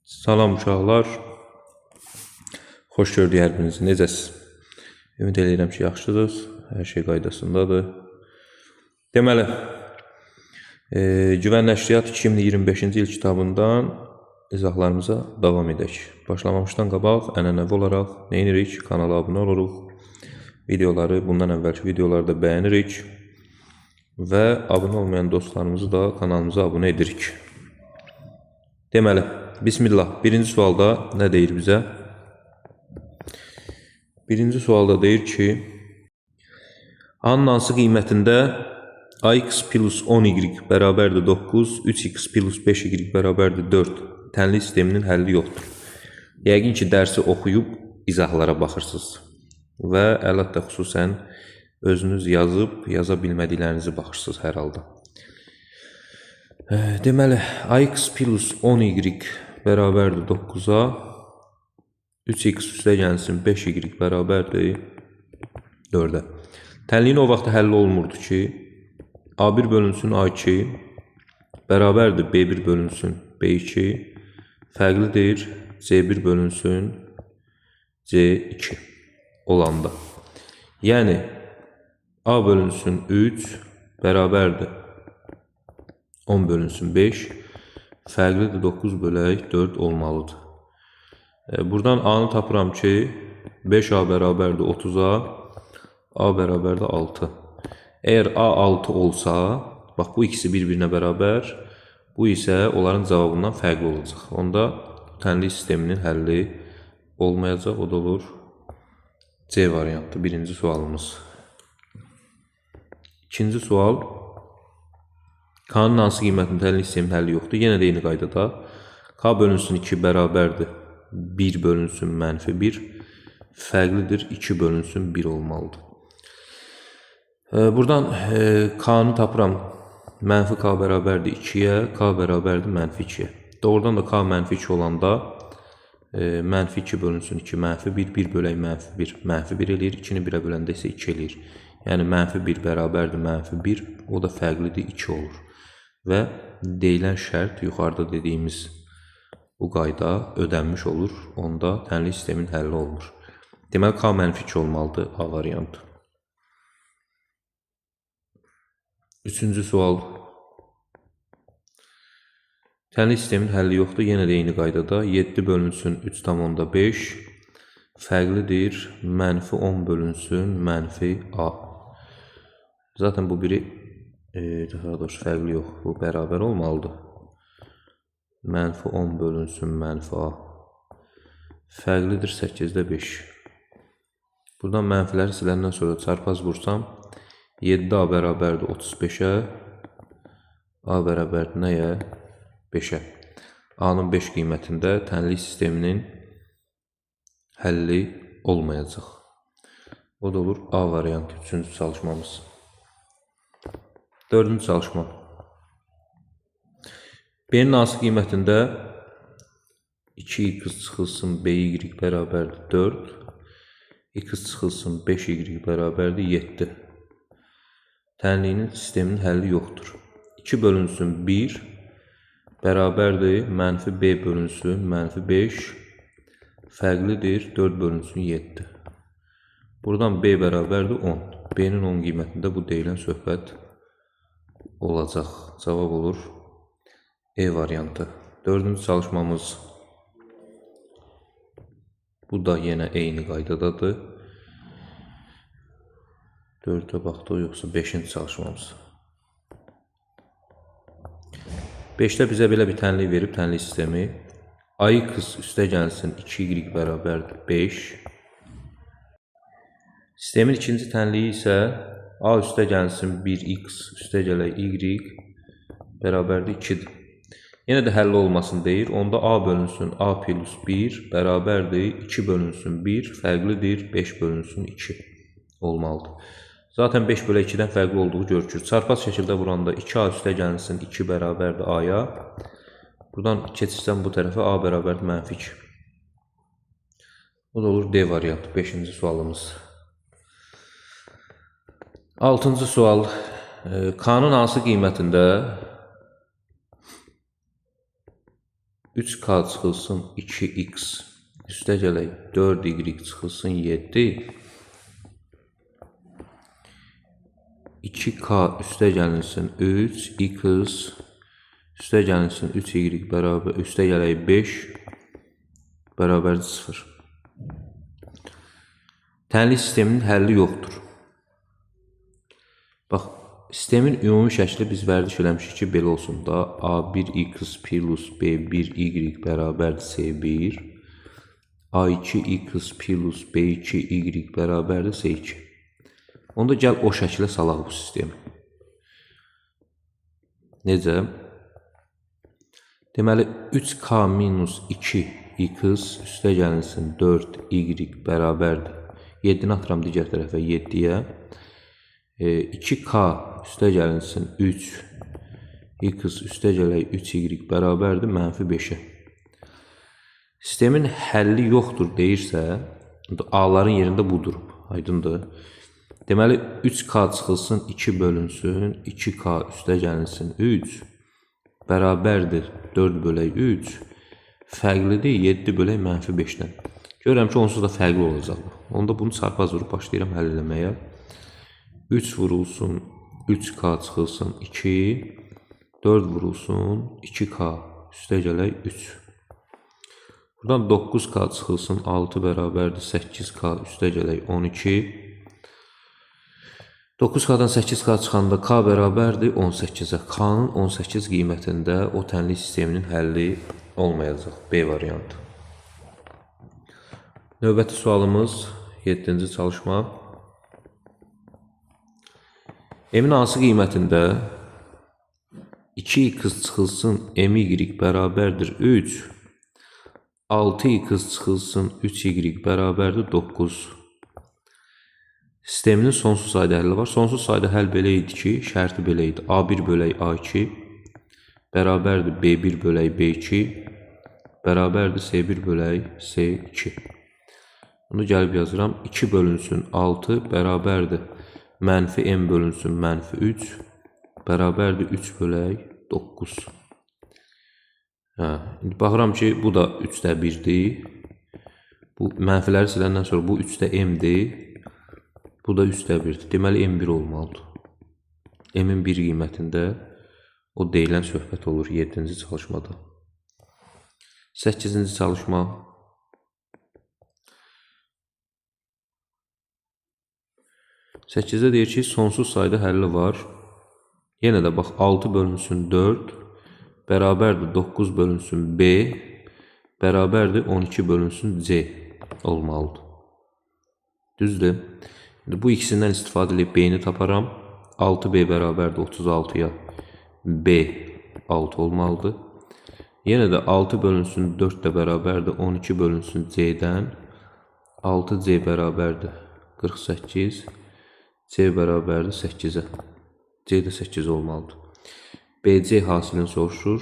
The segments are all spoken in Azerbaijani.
Salam uşaqlar. Xoş gördük hər birinizi. Necəsiz? Ümid edirəm ki, yaxşısınız. Hər şey qaydasındadır. Deməli, Güvən Nəşriyyat 2025-ci il kitabından izahlarımıza davam edək. Başlamamışdan qabaq ənənəvi olaraq nə edirik? Kanala abunə oluruq. Videoları, bundan əvvəlki videolarda bəyənirik. Və abunə olmayan dostlarımızı da kanalımıza abunə edirik. Deməli, Bismillah. Birinci sualda nə deyir bizə? Birinci sualda deyir ki, A-nın hansı qiymətində AX plus 10Y bərabərdir 9, 3X plus 5Y bərabərdir 4 tənli sisteminin həlli yoxdur. Yəqin ki, dərsi oxuyub izahlara baxırsınız. Və əlbəttə xüsusən özünüz yazıb, yaza bilmədiklərinizi baxırsınız hər halda. Deməli, AX plus 10Y bərabərdir 9-a, 3X üstəgəlsin 5Y bərabərdir 4-ə. Tənliyin o vaxt həlli olmurdu ki, A1 bölünsün A2 bərabərdir B1 bölünsün B2 fərqlidir C1 bölünsün C2 olanda. Yəni, A bölünsün 3 bərabərdir 10 bölünsün 5 fərqlidir 9 bölək 4 olmalıdır. Buradan A-nı tapıram ki, 5A bərabərdir 30-a, A bərabərdir 6. Əgər A 6 olsa, bax bu ikisi bir-birinə bərabər, bu isə onların cavabından fərqli olacaq. Onda tənli sisteminin həlli olmayacaq, o da olur C variantı, birinci sualımız. İkinci sual, K-nın hansı qiymətinin tənli sistemin həlli yoxdur? Yenə də eyni qaydada, K bölünsün 2 bərabərdir 1 bölünsün mənfi 1, fərqlidir 2 bölünsün 1 olmalıdır. Buradan K-nı tapıram, mənfi K bərabərdir 2-yə, K bərabərdir mənfi 2-yə. Doğrudan da K mənfi 2 olanda, mənfi 2 bölünsün 2, mənfi 1, 1 bölək mənfi 1, mənfi 1 eləyir, 2-ni 1-ə böləndə isə 2 eləyir. Yəni, mənfi 1 bərabərdir mənfi 1, o da fərqlidir 2 olur. Və deyilən şərt, yuxarıda dediyimiz bu qayda ödənmiş olur, onda tənli sistemin həlli olmur. Deməli, K mənfi 2 olmalıdır, A variantı. Üçüncü sual. Tənli sistemin həlli yoxdur, yenə də eyni qaydada 7 bölünsün 3,5 fərqlidir mənfi 10 bölünsün mənfi A. Zaten bu biri daha doğrusu fərqli yox, bu bərabər olmalıdır. Mənfi 10 bölünsün mənfi A. Fərqlidir 8-də 5. Buradan mənfiləri siləndən sonra çarpaz vursam, 7A bərabərdir 35-ə, A bərabərdir nəyə? 5-ə. A-nın 5 qiymətində tənli sisteminin həlli olmayacaq. O da olur A variantı, 3-cü çalışmamız. 4-cü çalışma. B-nin hansı qiymətində 2x çıxılsın BY bərabərdir 4, x çıxılsın 5y bərabərdir 7. Tənliyinin sisteminin həlli yoxdur. 2 bölünsün 1 bərabərdir mənfi B bölünsün mənfi 5 fərqlidir 4 bölünsün 7. Buradan B bərabərdir 10. B-nin 10 qiymətində bu deyilən söhbət olacaq. Cavab olur E variantı. 4-cü çalışmamız bu da yenə eyni qaydadadır. 4-ə baxdıq, yoxsa 5-ci çalışmamız. 5-də bizə belə bir tənlik verib, tənlik sistemi. AX üstəgəlsin 2y bərabərdir 5. Sistemin ikinci tənliyi isə A üstəgəlsin 1x üstəgələk y bərabərdir 2-dir. Yenə də həlli olmasını deyir. Onda A bölünsün A plus 1 bərabərdir 2 bölünsün 1 fərqlidir 5 bölünsün 2 olmalıdır. Zaten 5 bölü 2-dən fərqli olduğu görükür. Çarpaz şəkildə vuranda 2A üstəgəlsin 2 bərabərdir A-ya. Buradan keçirsəm bu tərəfə A bərabərdir mənfi 2. O da olur D variantı, 5-ci sualımız. 6-cı sual. K-nın hansı qiymətində 3k çıxılsın 2x üstə gələk 4y çıxılsın 7. 2k üstə gəlinsin 3x üstə gəlinsin 3y bərabər üstə gələk 5 bərabər 0. Tənlik sisteminin həlli yoxdur. Bax, sistemin ümumi şəkli biz vərdiş eləmişik ki, belə olsun da a1x plus b1y bərabərdir c1, a2x plus b2y bərabərdir c2. Onda gəl o şəklə salaq bu sistemi. Necə? Deməli, 3k minus 2x üstə gəlinsin 4y bərabərdir. 7-ni atıram digər tərəfə 7-yə. 2k üstə gəlinsin 3x üstə gələk 3y bərabərdir -5-ə. Sistemin həlli yoxdur deyirsə, a-ların yerində bu durub. Aydındır. Deməli, 3k çıxılsın 2 bölünsün, 2k üstə gəlinsin 3 bərabərdir 4 bölək 3 fərqlidir 7 bölək -5-dən. Görürəm ki, onsuz da fərqli olacaq. Onda bunu çarpaz vurub başlayıram həll eləməyə. 3 vurulsun 3k çıxılsın 2, 4 vurulsun 2k üstə gələk 3. Buradan 9k çıxılsın 6 bərabərdir 8k üstə gələk 12. 9k-dan 8k çıxanda k bərabərdir 18-ə. K-nın 18 qiymətində o tənlik sisteminin həlli olmayacaq. B variantı. Növbəti sualımız 7-ci çalışma. M-in hansı qiymətində 2x çıxılsın my bərabərdir 3, 6x çıxılsın 3y bərabərdir 9. Sisteminin sonsuz sayda həlli var. Sonsuz sayda həll belə idi ki, şərti belə idi. A1 bölək A2 bərabərdir B1 bölək B2 bərabərdir C1 bölək C2. Bunu gəlib yazıram. 2 bölünsün 6 bərabərdir -m bölünsün -3 bərabərdir 3 bölək 9. İndi baxıram ki, bu da 3də 1'dir. Bu mənfiləri siləndən sonra bu 3də m-dir. Bu da 3də 1'dir. Deməli, m1 olmalıdır. M-in 1 qiymətində o deyilən söhbət olur 7-ci çalışmada. 8-ci çalışma. Səkizdə deyir ki, sonsuz sayda həlli var. Yenə də bax, 6 bölünsün 4 bərabərdir 9 bölünsün b bərabərdir 12 bölünsün c olmalıdır. Düzdür. Bu ikisindən istifadə edib b-ni taparam. 6b bərabərdir 36-ya b 6 olmalıdır. Yenə də 6 bölünsün 4 də bərabərdir 12 bölünsün c-dən 6c bərabərdir 48, c bərabərdir 8-ə. c də 8 olmalıdır. BC hasilini soruşur.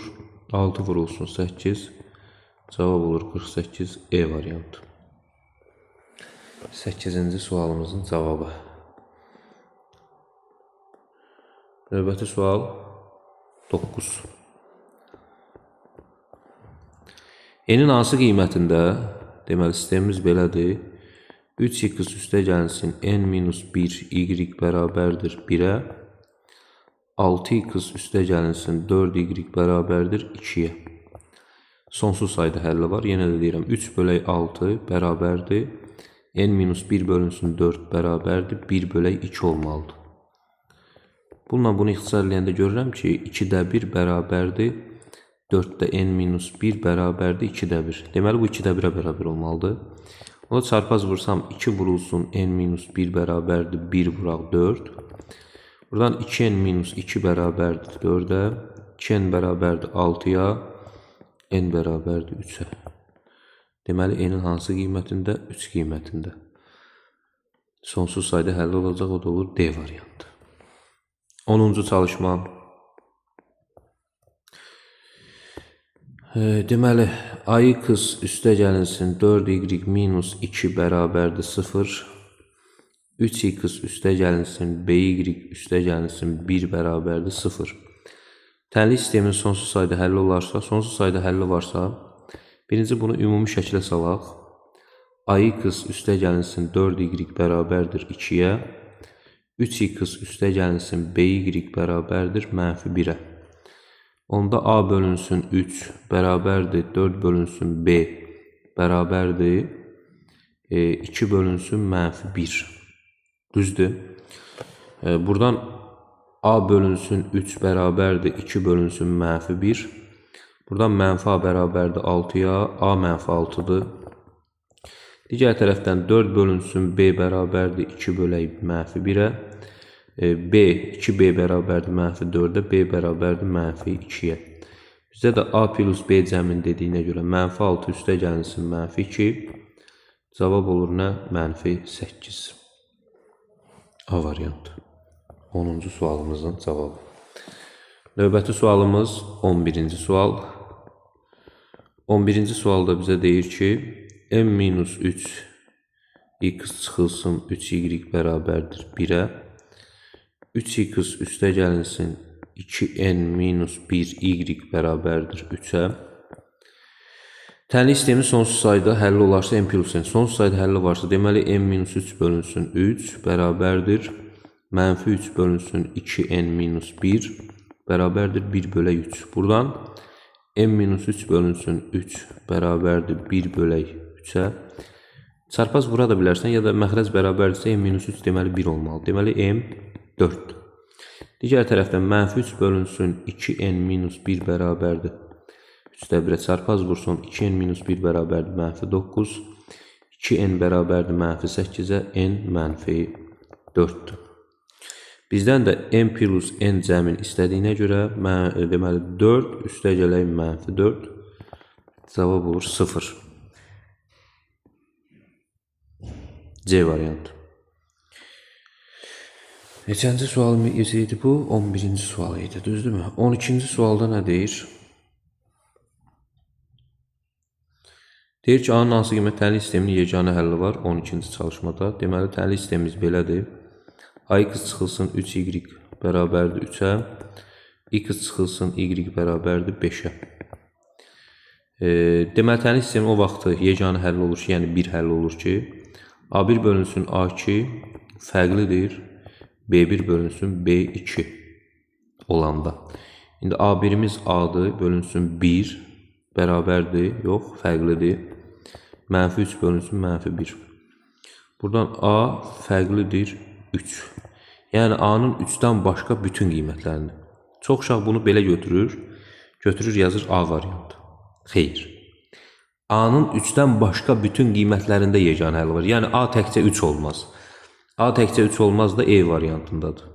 6 vurulsun 8, cavab olur 48, E variantı. 8-ci sualımızın cavabı. Növbəti sual 9. N-in hansı qiymətində, deməli sistemimiz belədir, 3x üstə gəlsin n-1 y bərabərdir 1-ə, 6x üstə gəlinsin 4y bərabərdir 2-yə. Sonsuz sayda həlli var. Yenə də deyirəm, 3 bölək 6 bərabərdir n-1 bölünsün 4 bərabərdir 1 bölək 2 olmalıdır. Bununla bunu ixtisar eləyəndə görürəm ki, 2də 1 bərabərdir 4də n-1 bərabərdir 2də 1. Deməli, bu 2də 1-ə bərabər olmalıdır. Ona çarpaz vursam 2 vurulsun n-1 bərabərdir 1 vuraq 4. Buradan 2n-2 bərabərdir 4-ə, 2n bərabərdir 6-ya, n bərabərdir 3-ə. Deməli, n-in hansı qiymətində? 3 qiymətində. Sonsuz sayda həlli olacaq, o da olur D variantı. 10-cu çalışma. Deməli, AX üstə gəlinsin 4y minus 2 bərabərdir 0. 3x üstə gəlinsin by üstə gəlinsin 1 bərabərdir 0. Tənlik sistemin sonsuz sayda həlli olarsa, sonsuz sayda həlli varsa, birinci bunu ümumi şəklə salaq. AX üstə gəlinsin 4y bərabərdir 2-yə, 3x üstə gəlinsin BY bərabərdir -1-ə. Onda A bölünsün 3 bərabərdir 4 bölünsün B bərabərdir 2 bölünsün -1. Düzdür? Buradan A bölünsün 3 bərabərdir 2 bölünsün -1. Buradan mənfi A bərabərdir 6-ya, A -6-dır. Digər tərəfdən 4 bölünsün B bərabərdir 2 bölək -1-ə. B, 2B bərabərdir -4-ə, B bərabərdir -2-yə. Bizdə də A plus B cəmin dediyinə görə -6 üstə gəlinsin -2. Cavab olur nə? -8. A variantı. 10-cu sualımızın cavabı. Növbəti sualımız 11-ci sual. 11-ci sualda bizə deyir ki, m-3 x çıxılsın 3y bərabərdir 1-ə. 3x üstə gəlinsin 2n-1 y bərabərdir 3-ə. Tənlik sistemi sonsuz sayda həlli olarsa m plus n. Sonsuz sayda həlli varsa, deməli m-3 bölünsün 3 bərabərdir -3 bölünsün 2n-1 bərabərdir 1/3. Buradan m-3 bölünsün 3 bərabərdir 1/3-ə. Çarpaz vura da bilərsən, ya da məxrəc bərabərdirsə m-3 deməli 1 olmalı. Deməli m 4-dür. Digər tərəfdən -3 bölünsün 2n-1 bərabərdir 3-də 1-ə çarpaz vursun 2n-1 bərabərdir -9. 2n bərabərdir -8-ə, n -4-dür. Bizdən də m plus n cəmin istədiyinə görə deməli 4 üstə gələk -4. Cavab olur 0. C variantı. Neçənci sualımız idi bu? 11-ci sual idi, düzdürmü? 12-ci sualda nə deyir? Deyir ki, A-nın hansı qiymət tənlik sisteminin yeganə həlli var 12-ci çalışmada. Deməli, tənlik sistemimiz belədir. AX çıxılsın 3y bərabərdir 3-ə, x çıxılsın y bərabərdir 5-ə. Deməli, tənlik sistemi o vaxt yeganə həll olur ki, yəni bir həll olur ki, A1 bölünsün A2 fərqlidir B1 bölünsün B2 olanda. İndi A1'imiz A'dır, bölünsün 1 bərabərdir, yox, fərqlidir. -3 bölünsün -1. Buradan A fərqlidir 3. Yəni A-nın 3-dən başqa bütün qiymətlərini. Çox uşaq bunu belə götürür. Götürür, yazır A variantı. Xeyr. A-nın 3-dən başqa bütün qiymətlərində yeganə həll var. Yəni A təkcə 3 olmaz. A təkcə 3 olmaz da E variantındadır.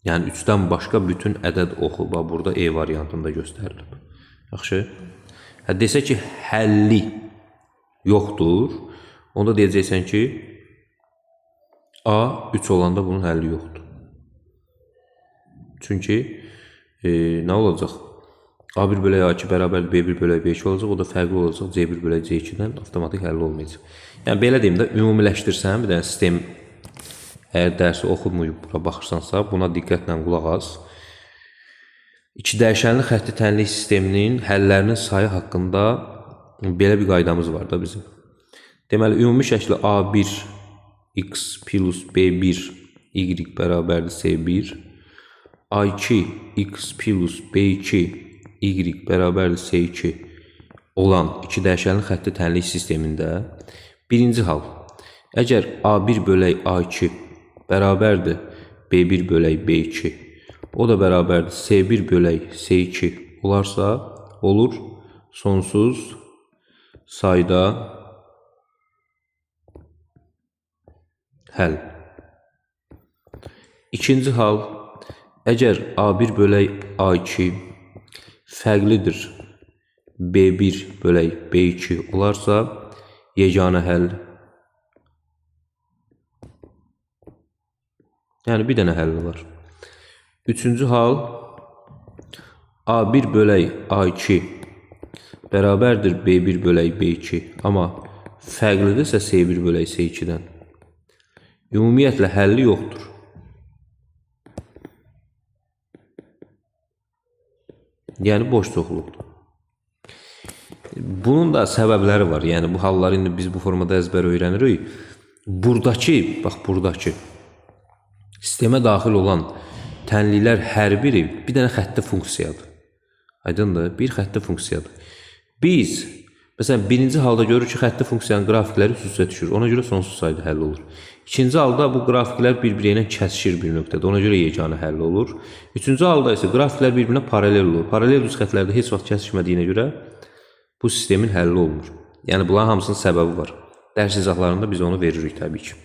Yəni 3-dən başqa bütün ədəd oxu burada E variantında göstərilib. Yaxşı. Desə ki, həlli yoxdur. Onda deyəcəksən ki, A 3 olanda bunun həlli yoxdur. Çünki nə olacaq? A1 bölək A2 bərabər B1 bölək B2 olacaq. O da fərqli olacaq C1 bölək C2-dən avtomatik həlli olmayacaq. Yəni belə deyim də, ümumiləşdirsən, bir dənə sistem əgər dərsi oxunmayıb bura baxırsansa, buna diqqətlə qulaq as. İki dəyişənli xətti tənlik sisteminin həllərinin sayı haqqında belə bir qaydamız var da bizim. Deməli, ümumi şəkli A1 x plus B1 y bərabərdir C1, A2 x plus B2 y bərabərdir C2 olan iki dəyişənli xətti tənlik sistemində birinci hal, əgər A1 bölək A2 bərabərdir B1 bölək B2, o da bərabərdir C1 bölək C2 olarsa, olur sonsuz sayda həll. İkinci hal, əgər A1 bölək A2 fərqlidir B1 bölək B2 olarsa, yeganə həll. Yəni bir dənə həll var. Üçüncü hal, A1 bölək A2 bərabərdir B1 bölək B2, amma fərqlidirsə C1 bölək C2-dən. Ümumiyyətlə həlli yoxdur. Yəni boş çoxluqdur. Bunun da səbəbləri var. Yəni bu halları indi biz bu formada əzbər öyrənirik. Buradakı sistemə daxil olan tənliklər hər biri bir dənə xətti funksiyadır. Aydındır? Bir xətti funksiyadır. Biz məsələn birinci halda görürük ki, xətti funksiyanın qrafikləri üst-üstə düşür. Ona görə sonsuz sayda həll olur. İkinci halda bu qrafiklər bir-biri ilə kəsişir bir nöqtədə. Ona görə yeganə həll olur. Üçüncü halda isə qrafiklər bir-birinə paralel olur. Paralel düz xətlərdə heç vaxt kəsişmədiyinə görə bu sistemin həlli olmur. Yəni bunların hamısının səbəbi var. Dərs izahlarında biz onu veririk təbii ki.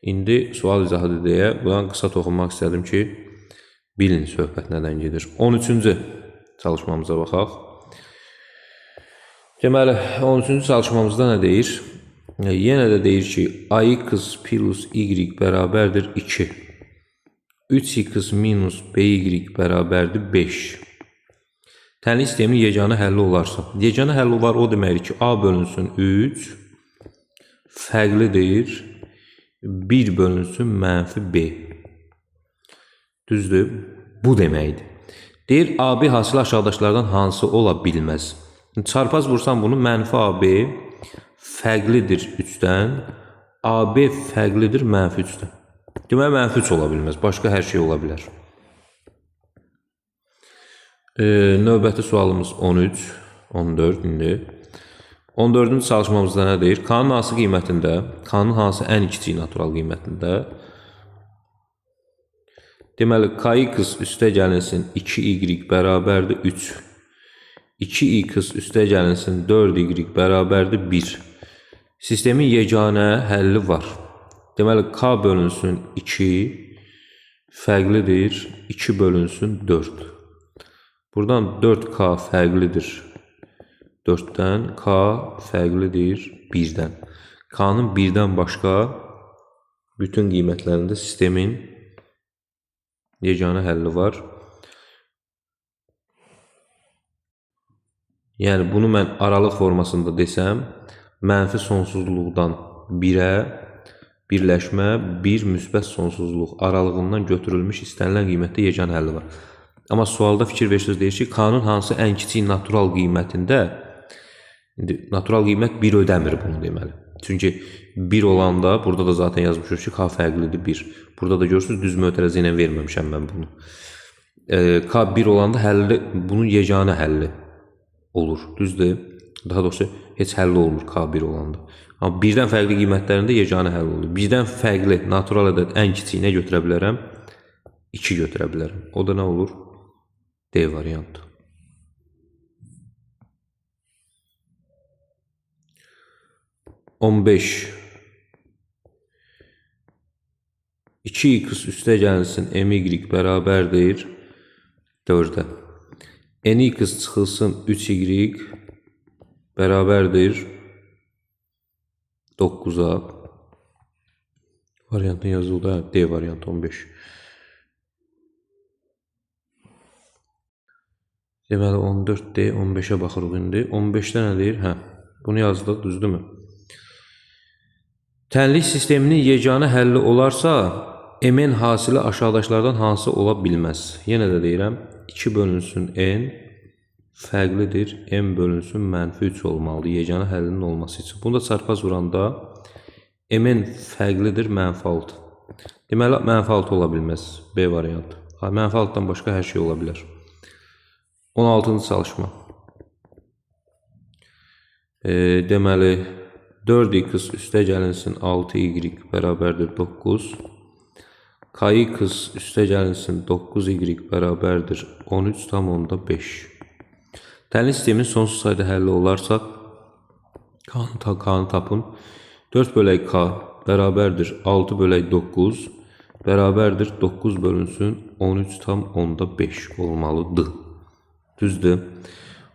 İndi sual izahı deyə bundan qısa toxunmaq istədim ki, bilin söhbət nədən gedir. 13-cü çalışmamıza baxaq. Deməli, 13-cü çalışmamızda nə deyir? Yenə də deyir ki, ax plus y bərabərdir 2. 3x minus by bərabərdir 5. Tənlik sistemin yeganə həlli olarsa. Yeganə həlli var o deməkdir ki, a bölünsün 3 fərqlidir 1 bölünsün mənfi b. Düzdür? Bu deməkdir. Deyir, AB hasılı aşağıdakılardan hansı ola bilməz? Çarpaz vursam bunu mənfi AB fərqlidir 3-dən, AB fərqlidir mənfi 3-dən. Deməli, mənfi 3 ola bilməz. Başqa hər şey ola bilər. Növbəti sualımız 13, 14 indi. 14-cü çalışmamızda nə deyir? K-nın hansı qiymətində, K-nın hansı ən kiçik natural qiymətində? Deməli, kx üstə gəlinsin 2y bərabərdir 3. 2x üstə gəlinsin 4y bərabərdir 1. Sistemin yeganə həlli var. Deməli, k bölünsün 2 fərqlidir 2 bölünsün 4. Buradan 4k fərqlidir 4-dən, k fərqlidir 1-dən. K-nın 1-dən başqa bütün qiymətlərində sistemin yeganə həlli var. Yəni, bunu mən aralıq formasında desəm, mənfi sonsuzluqdan 1-ə birləşmə 1 müsbət sonsuzluq aralığından götürülmüş istənilən qiymətdə yeganə həlli var. Amma sualda fikir verirsiniz, deyir ki, K-nın hansı ən kiçik natural qiymətində, natural qiymət 1 ödəmir bunu deməli. Çünki 1 olanda, burada da zaten yazmışıq ki, K fərqlidir 1. Burada da görürsünüz, düz mötərəzə ilə verməmişəm mən bunu. K 1 olanda həlli, bunun yeganə həlli olur, düzdür? Daha doğrusu, heç həlli olmur K 1 olanda. Amma 1-dən fərqli qiymətlərində yeganə həlli olur. 1-dən fərqli natural ədəd ən kiçik nə götürə bilərəm? 2 götürə bilərəm. O da nə olur? D variantı. On 5. 2x üstə gəlinsin my bərabərdir 4-ə. nx çıxılsın 3y bərabərdir 9-a. Variantın yazıldı, D variantı 15. Deməli 14D, 15-ə baxırıq indi. 15-də nə deyir? Bunu yazdıq, düzdürmü? Tənlik sisteminin yeganə həlli olarsa, mn hasili aşağıdakılardan hansı ola bilməz? Yenə də deyirəm, 2 bölünsün n fərqlidir, m bölünsün mənfi 3 olmalıdır yeganə həllinin olması üçün. Bunu da çarpaz vuranda mn fərqlidir mənfi 6. Deməli, mənfi 6 ola bilməz, B variantı. Mənfi 6-dan başqa hər şey ola bilər. 16-cı çalışma. Deməli, 4x üstə gəlinsin 6y bərabərdir 9. Kx üstə gəlinsin 9y bərabərdir 13,5. Tənlik sistemin sonsuz sayda həlli olarsa, K-nı tapın. 4 bölək K bərabərdir 6 bölək 9 bərabərdir 9 bölünsün 13,5 olmalıdır. Düzdür.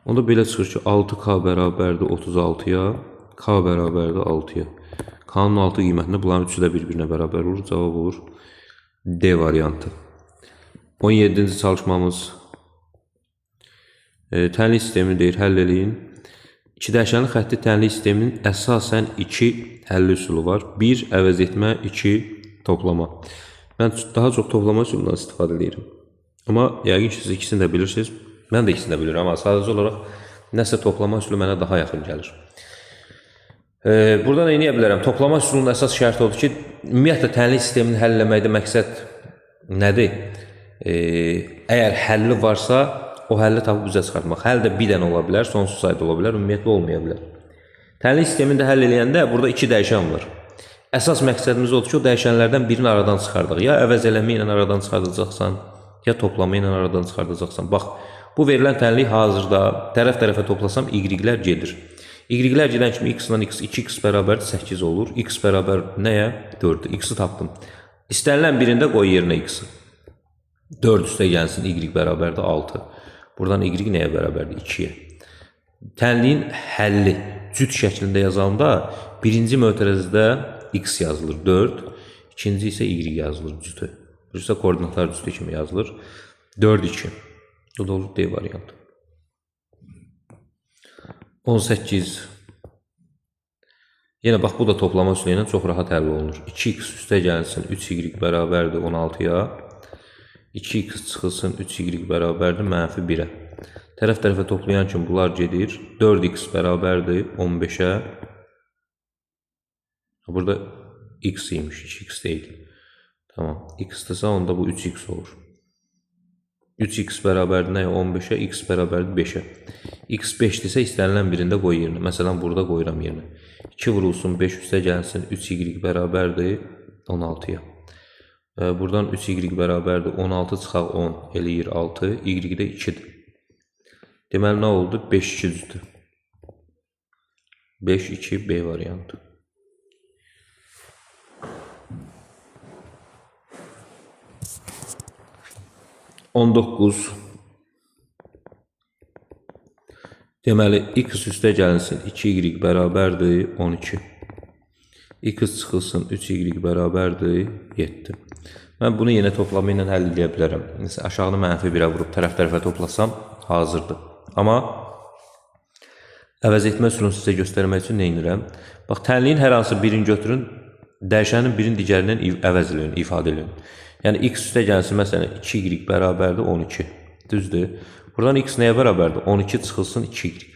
Onda belə çıxır ki, 6K bərabərdir 36-ya, K bərabərdir 6-ya. K-nın 6 qiymətində bunların üçü də bir-birinə bərabər olur. Cavab olur D variantı. 17-ci çalışmamız tənlik sistemi deyir, həll eləyin. 2 dəyişənli xətti tənlik sisteminin əsasən 2 həlli üsulu var. 1 əvəz etmə, 2 toplama. Mən daha çox toplama üsulundan istifadə edirəm. Amma yəqin ki, siz ikisini də bilirsiniz. Mən də ikisini də bilirəm, amma sadəcə olaraq nəsə toplama üsulu mənə daha yaxın gəlir. Burada nə edə bilərəm? Toplama üsulunun əsas şərti odur ki, ümumiyyətlə tənlik sistemini həll etməkdə məqsəd nədir? Əgər həlli varsa, o həlli tapıb üzə çıxartmaq. Həll də bir dənə ola bilər, sonsuz sayda ola bilər, ümumiyyətlə olmaya bilər. Tənlik sistemini də həll edəndə burada iki dəyişən var. Əsas məqsədimiz odur ki, o dəyişənlərdən birini aradan çıxardıq. Ya əvəz eləmə ilə aradan çıxardacaqsan, ya toplama ilə aradan çıxardacaqsan. Bax, bu verilən tənlik hazırda tərəf-tərəfə toplasam y-lər gedir. Y-lər gedən kimi x ilə x 2x bərabər 8 olur. X bərabər nəyə? 4. X-i tapdım. İstənilən birində qoy yerinə x-i. 4 üstə gəlsin, y bərabərdir 6. Buradan y nəyə bərabərdir? 2-yə. Tənliyin həlli cüt şəklində yazılanda birinci mötərəzədə x yazılır 4, ikinci isə y yazılır cütü. Burası koordinatlar cütü kimi yazılır. 4, 2. Bu da olur D variantı. 18. Yenə bax, bu da toplama üsulu ilə çox rahat həll olunur. 2x üstə gəlsin, 3y bərabərdir 16-ya. 2x çıxılsın, 3y bərabərdir -1-ə. Tərəf-tərəfə toplayan kimi bunlar gedir. 4x bərabərdir 15-ə. Burada x imiş, 2x deyil. Tamam, x-dırsa onda bu 3x olur. 3x bərabərdir nəyə? 15-ə, x bərabərdir 5-ə. X 5-dirsə istənilən birində qoy yerinə. Məsələn, burada qoyuram yerinə. 2 vurulsun, 5 üstə gəlsin, 3y bərabərdir 16-ya. Buradan 3y bərabərdir 16 çıxaq 10 eləyir 6, y də 2-dir. Deməli, nə oldu? 5, 2 düzdür. 5, 2, B variantı. On 9. Deməli, x üstə gəlinsin, 2y bərabərdir 12. X çıxılsın, 3y bərabərdir 7. Mən bunu yenə toplama ilə həll edə bilərəm. Məsələn, aşağını -1-ə vurub tərəf-tərəfə toplasam hazırdır. Amma əvəz etmə üsulunu sizə göstərmək üçün nə edirəm? Bax, tənliyin hər hansı birini götürün, dəyişənin birini digərindən əvəz edin, ifadə edin. Yəni, x üstə gəlsin, məsələn, 2y bərabərdir 12. Düzdür. Buradan x nəyə bərabərdir? 12 çıxılsın 2y.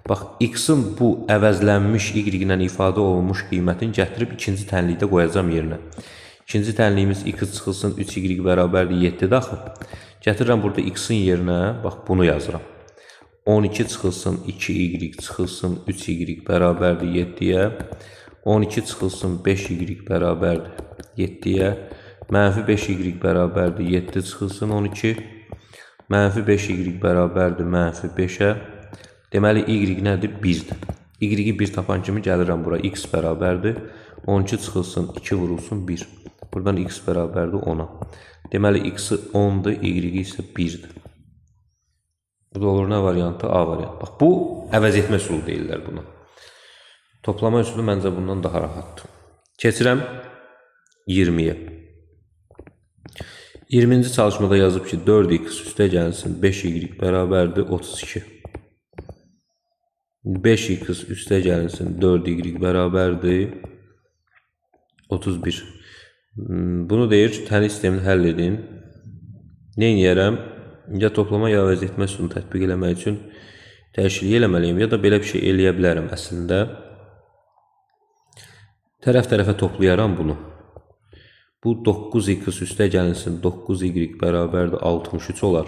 Bax, x-in bu əvəzlənmiş y ilə ifadə olunmuş qiymətini gətirib ikinci tənlikdə qoyacam yerinə. İkinci tənliyimiz x çıxılsın 3y bərabərdir 7-də axı. Gətirirəm burada x-in yerinə, bax, bunu yazıram. 12 çıxılsın 2y çıxılsın 3y bərabərdir 7-yə. 12 çıxılsın 5y bərabərdir 7-yə. -5y bərabərdir 7 çıxılsın 12. -5y bərabərdir -5-ə. Deməli, y nədir? 1-dir. Y-i 1 tapan kimi gəlirəm bura. X bərabərdir. 12 çıxılsın 2 vurulsun 1. Buradan x bərabərdir 10-a. Deməli, x-i 10-dur, y-i isə 1-dir. Bu da olur nə variantı? A variantı. Bax, bu əvəz etmə üsulu deyirlər buna. Toplama üsulu məncə bundan daha rahatdır. Keçirəm 20-yə. 20-ci çalışmada yazıb ki, 4x üstə gəlsin, 5y bərabərdir 32. 5x üstə gəlinsin, 4y bərabərdir 31. Bunu deyir, tənlik sistemini həll edin. Nə edərəm? Ya toplama, ya əvəz etmə üsulunu tətbiq eləmək üçün dəyişiklik eləməliyim, ya da belə bir şey eləyə bilərəm əslində. Tərəf-tərəfə toplayaram bunu. Bu 9x üstə gəlinsin, 9y bərabərdir 63 olar.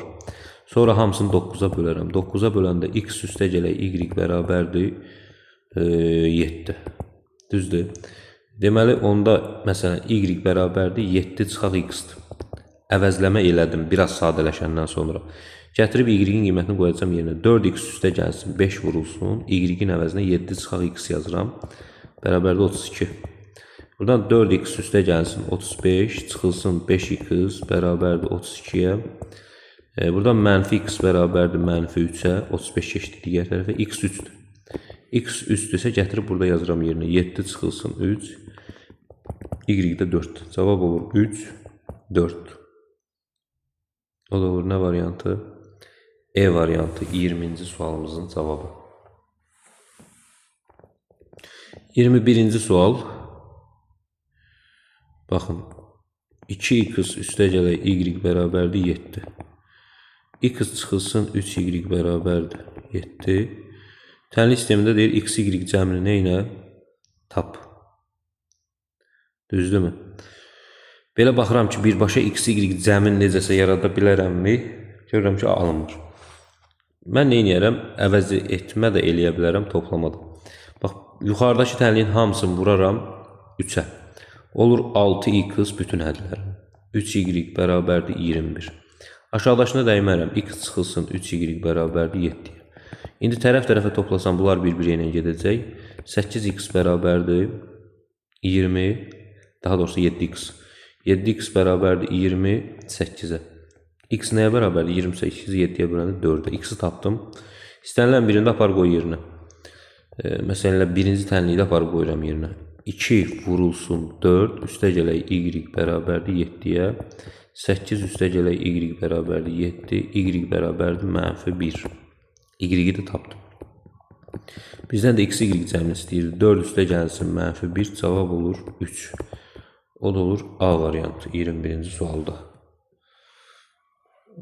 Sonra hamısını 9-a bölərəm. 9-a böləndə x üstə gələk y bərabərdir 7. Düzdür. Deməli, onda, məsələn, y bərabərdir 7 çıxaq x-dir. Əvəzləmə elədim, biraz sadələşəndən sonra. Gətirib y-in qiymətini qoyacam yerinə. 4x üstə gəlsin, 5 vurulsun. Y-in əvəzinə 7 çıxaq x yazıram. Bərabərdir 32. Buradan 4x üstə gəlsin, 35, çıxılsın 5x bərabərdir 32-yə. Buradan -x bərabərdir -3-ə, 35 keçdi digər tərəfə, x 3-dür. X üstdürsə gətirib burada yazıram yerinə. 7 çıxılsın 3, y də 4. Cavab olur 3, 4. O da olur nə variantı? E variantı 20-ci sualımızın cavabı. 21-ci sual. Baxın, 2x üstə gələk y bərabərdir 7. x çıxılsın 3y bərabərdir 7. Tənlik sistemində deyir x, y cəmini nə ilə? Tap. Düzdürmü? Belə baxıram ki, birbaşa x, y cəmini necəsə yarada bilərəmmi? Görürəm ki, alınmır. Mən nə edərəm? Əvəz etmə də eləyə bilərəm, toplamada. Bax, yuxarıdakı tənliyin hamısını vuraram 3-ə. Olur 6x bütün hədlərim. 3y bərabərdir 21. Aşağıdakına dəymərəm. X çıxılsın 3y bərabərdir 7. İndi tərəf-tərəfə toplasam bunlar bir-biri ilə gedəcək. 8x bərabərdir 20. Daha doğrusu 7x. 7x bərabərdir 28-ə. X nəyə bərabərdir? 28-i 7-yə böləndə 4-ə. X-i tapdım. İstənilən birində apar qoy yerinə. Məsələn, birinci tənliyi də aparıb qoyuram yerinə. 2 vurulsun 4 üstə gələk y bərabərdir 7-yə. 8 üstə gələk y bərabərdir 7. Y bərabərdir -1. Y-i də tapdım. Bizdən də x, y cəmini istəyir. 4 üstə gəlsin -1. Cavab olur 3. O da olur A variantı 21-ci sualda.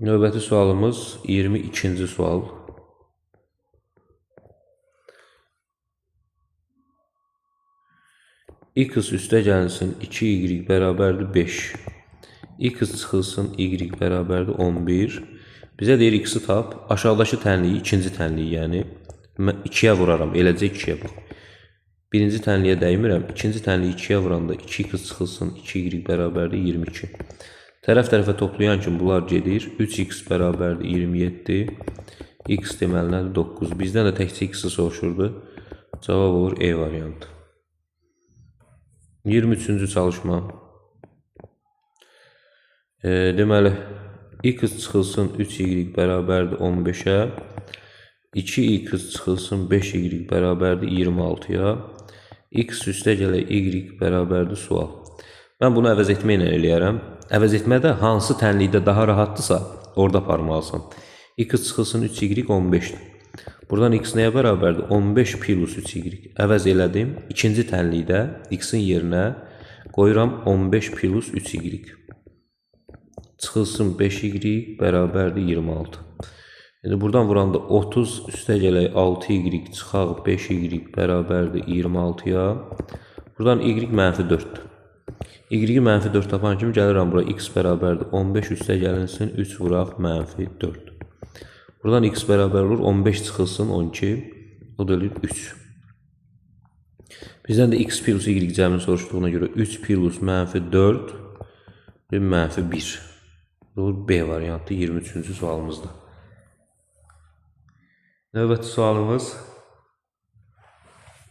Növbəti sualımız 22-ci sual. X üstə gəlsin 2y bərabərdir 5. X çıxılsın y bərabərdir 11. Bizə deyir x-i tap. Aşağıdakı tənliyi, ikinci tənliyi, yəni 2-yə vuraram. Eləcə 2-yə bax. Birinci tənliyə dəymirəm. İkinci tənliyi 2-yə vuranda 2x çıxılsın 2y bərabərdir 22. Tərəf-tərəfə toplayan kimi bunlar gedir. 3x bərabərdir 27. X deməli nədir? 9. Bizdən də təkcə x-i soruşurdu. Cavab olur E variantı. 23-cü çalışma. Deməli, x çıxılsın 3y bərabərdir 15-ə. 2x çıxılsın 5y bərabərdir 26-ya. X üstə gələk y bərabərdir sual. Mən bunu əvəz etmə ilə eləyərəm. Əvəz etmədə hansı tənlikdə daha rahatdırsa, orada aparmalısan. X çıxılsın 3y 15-dir. Buradan x nəyə bərabərdir? 15 plus 3y. Əvəz elədim. İkinci tənlikdə x-in yerinə qoyuram 15 plus 3y. Çıxılsın 5y bərabərdir 26. Yəni, buradan vuranda 30 üstə gələk 6y çıxaq 5y bərabərdir 26-ya. Buradan y -4-dür. Y-i -4 tapan kimi gəlirəm bura x bərabərdir 15 üstə gəlinsin 3 vuraq -4. Buradan x bərabər olur 15 çıxılsın 12. O da olur 3. Bizdən də x plus y cəmini soruşduğuna görə 3 plus -4 və -1. Olur B variantı 23-cü sualımızda. Növbəti sualımız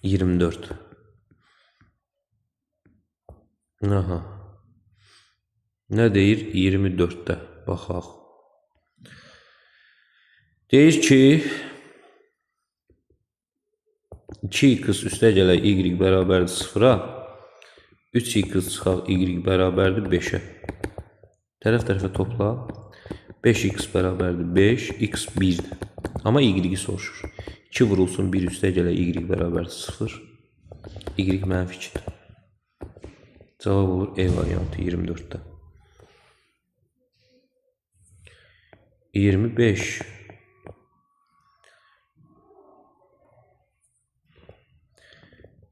24. Aha. Nə deyir? 24-də. Baxaq. Deyir ki 2x üstə gələk y bərabərdir 0-a. 3x çıxaq y bərabərdir 5-ə. Tərəf-tərəfə topla. 5x bərabərdir 5, x 1-dir. Amma y-i soruşur. 2 vurulsun 1 üstə gələk y bərabərdir 0. Y -2-dir. Cavab olur E variantı 24-də. 25.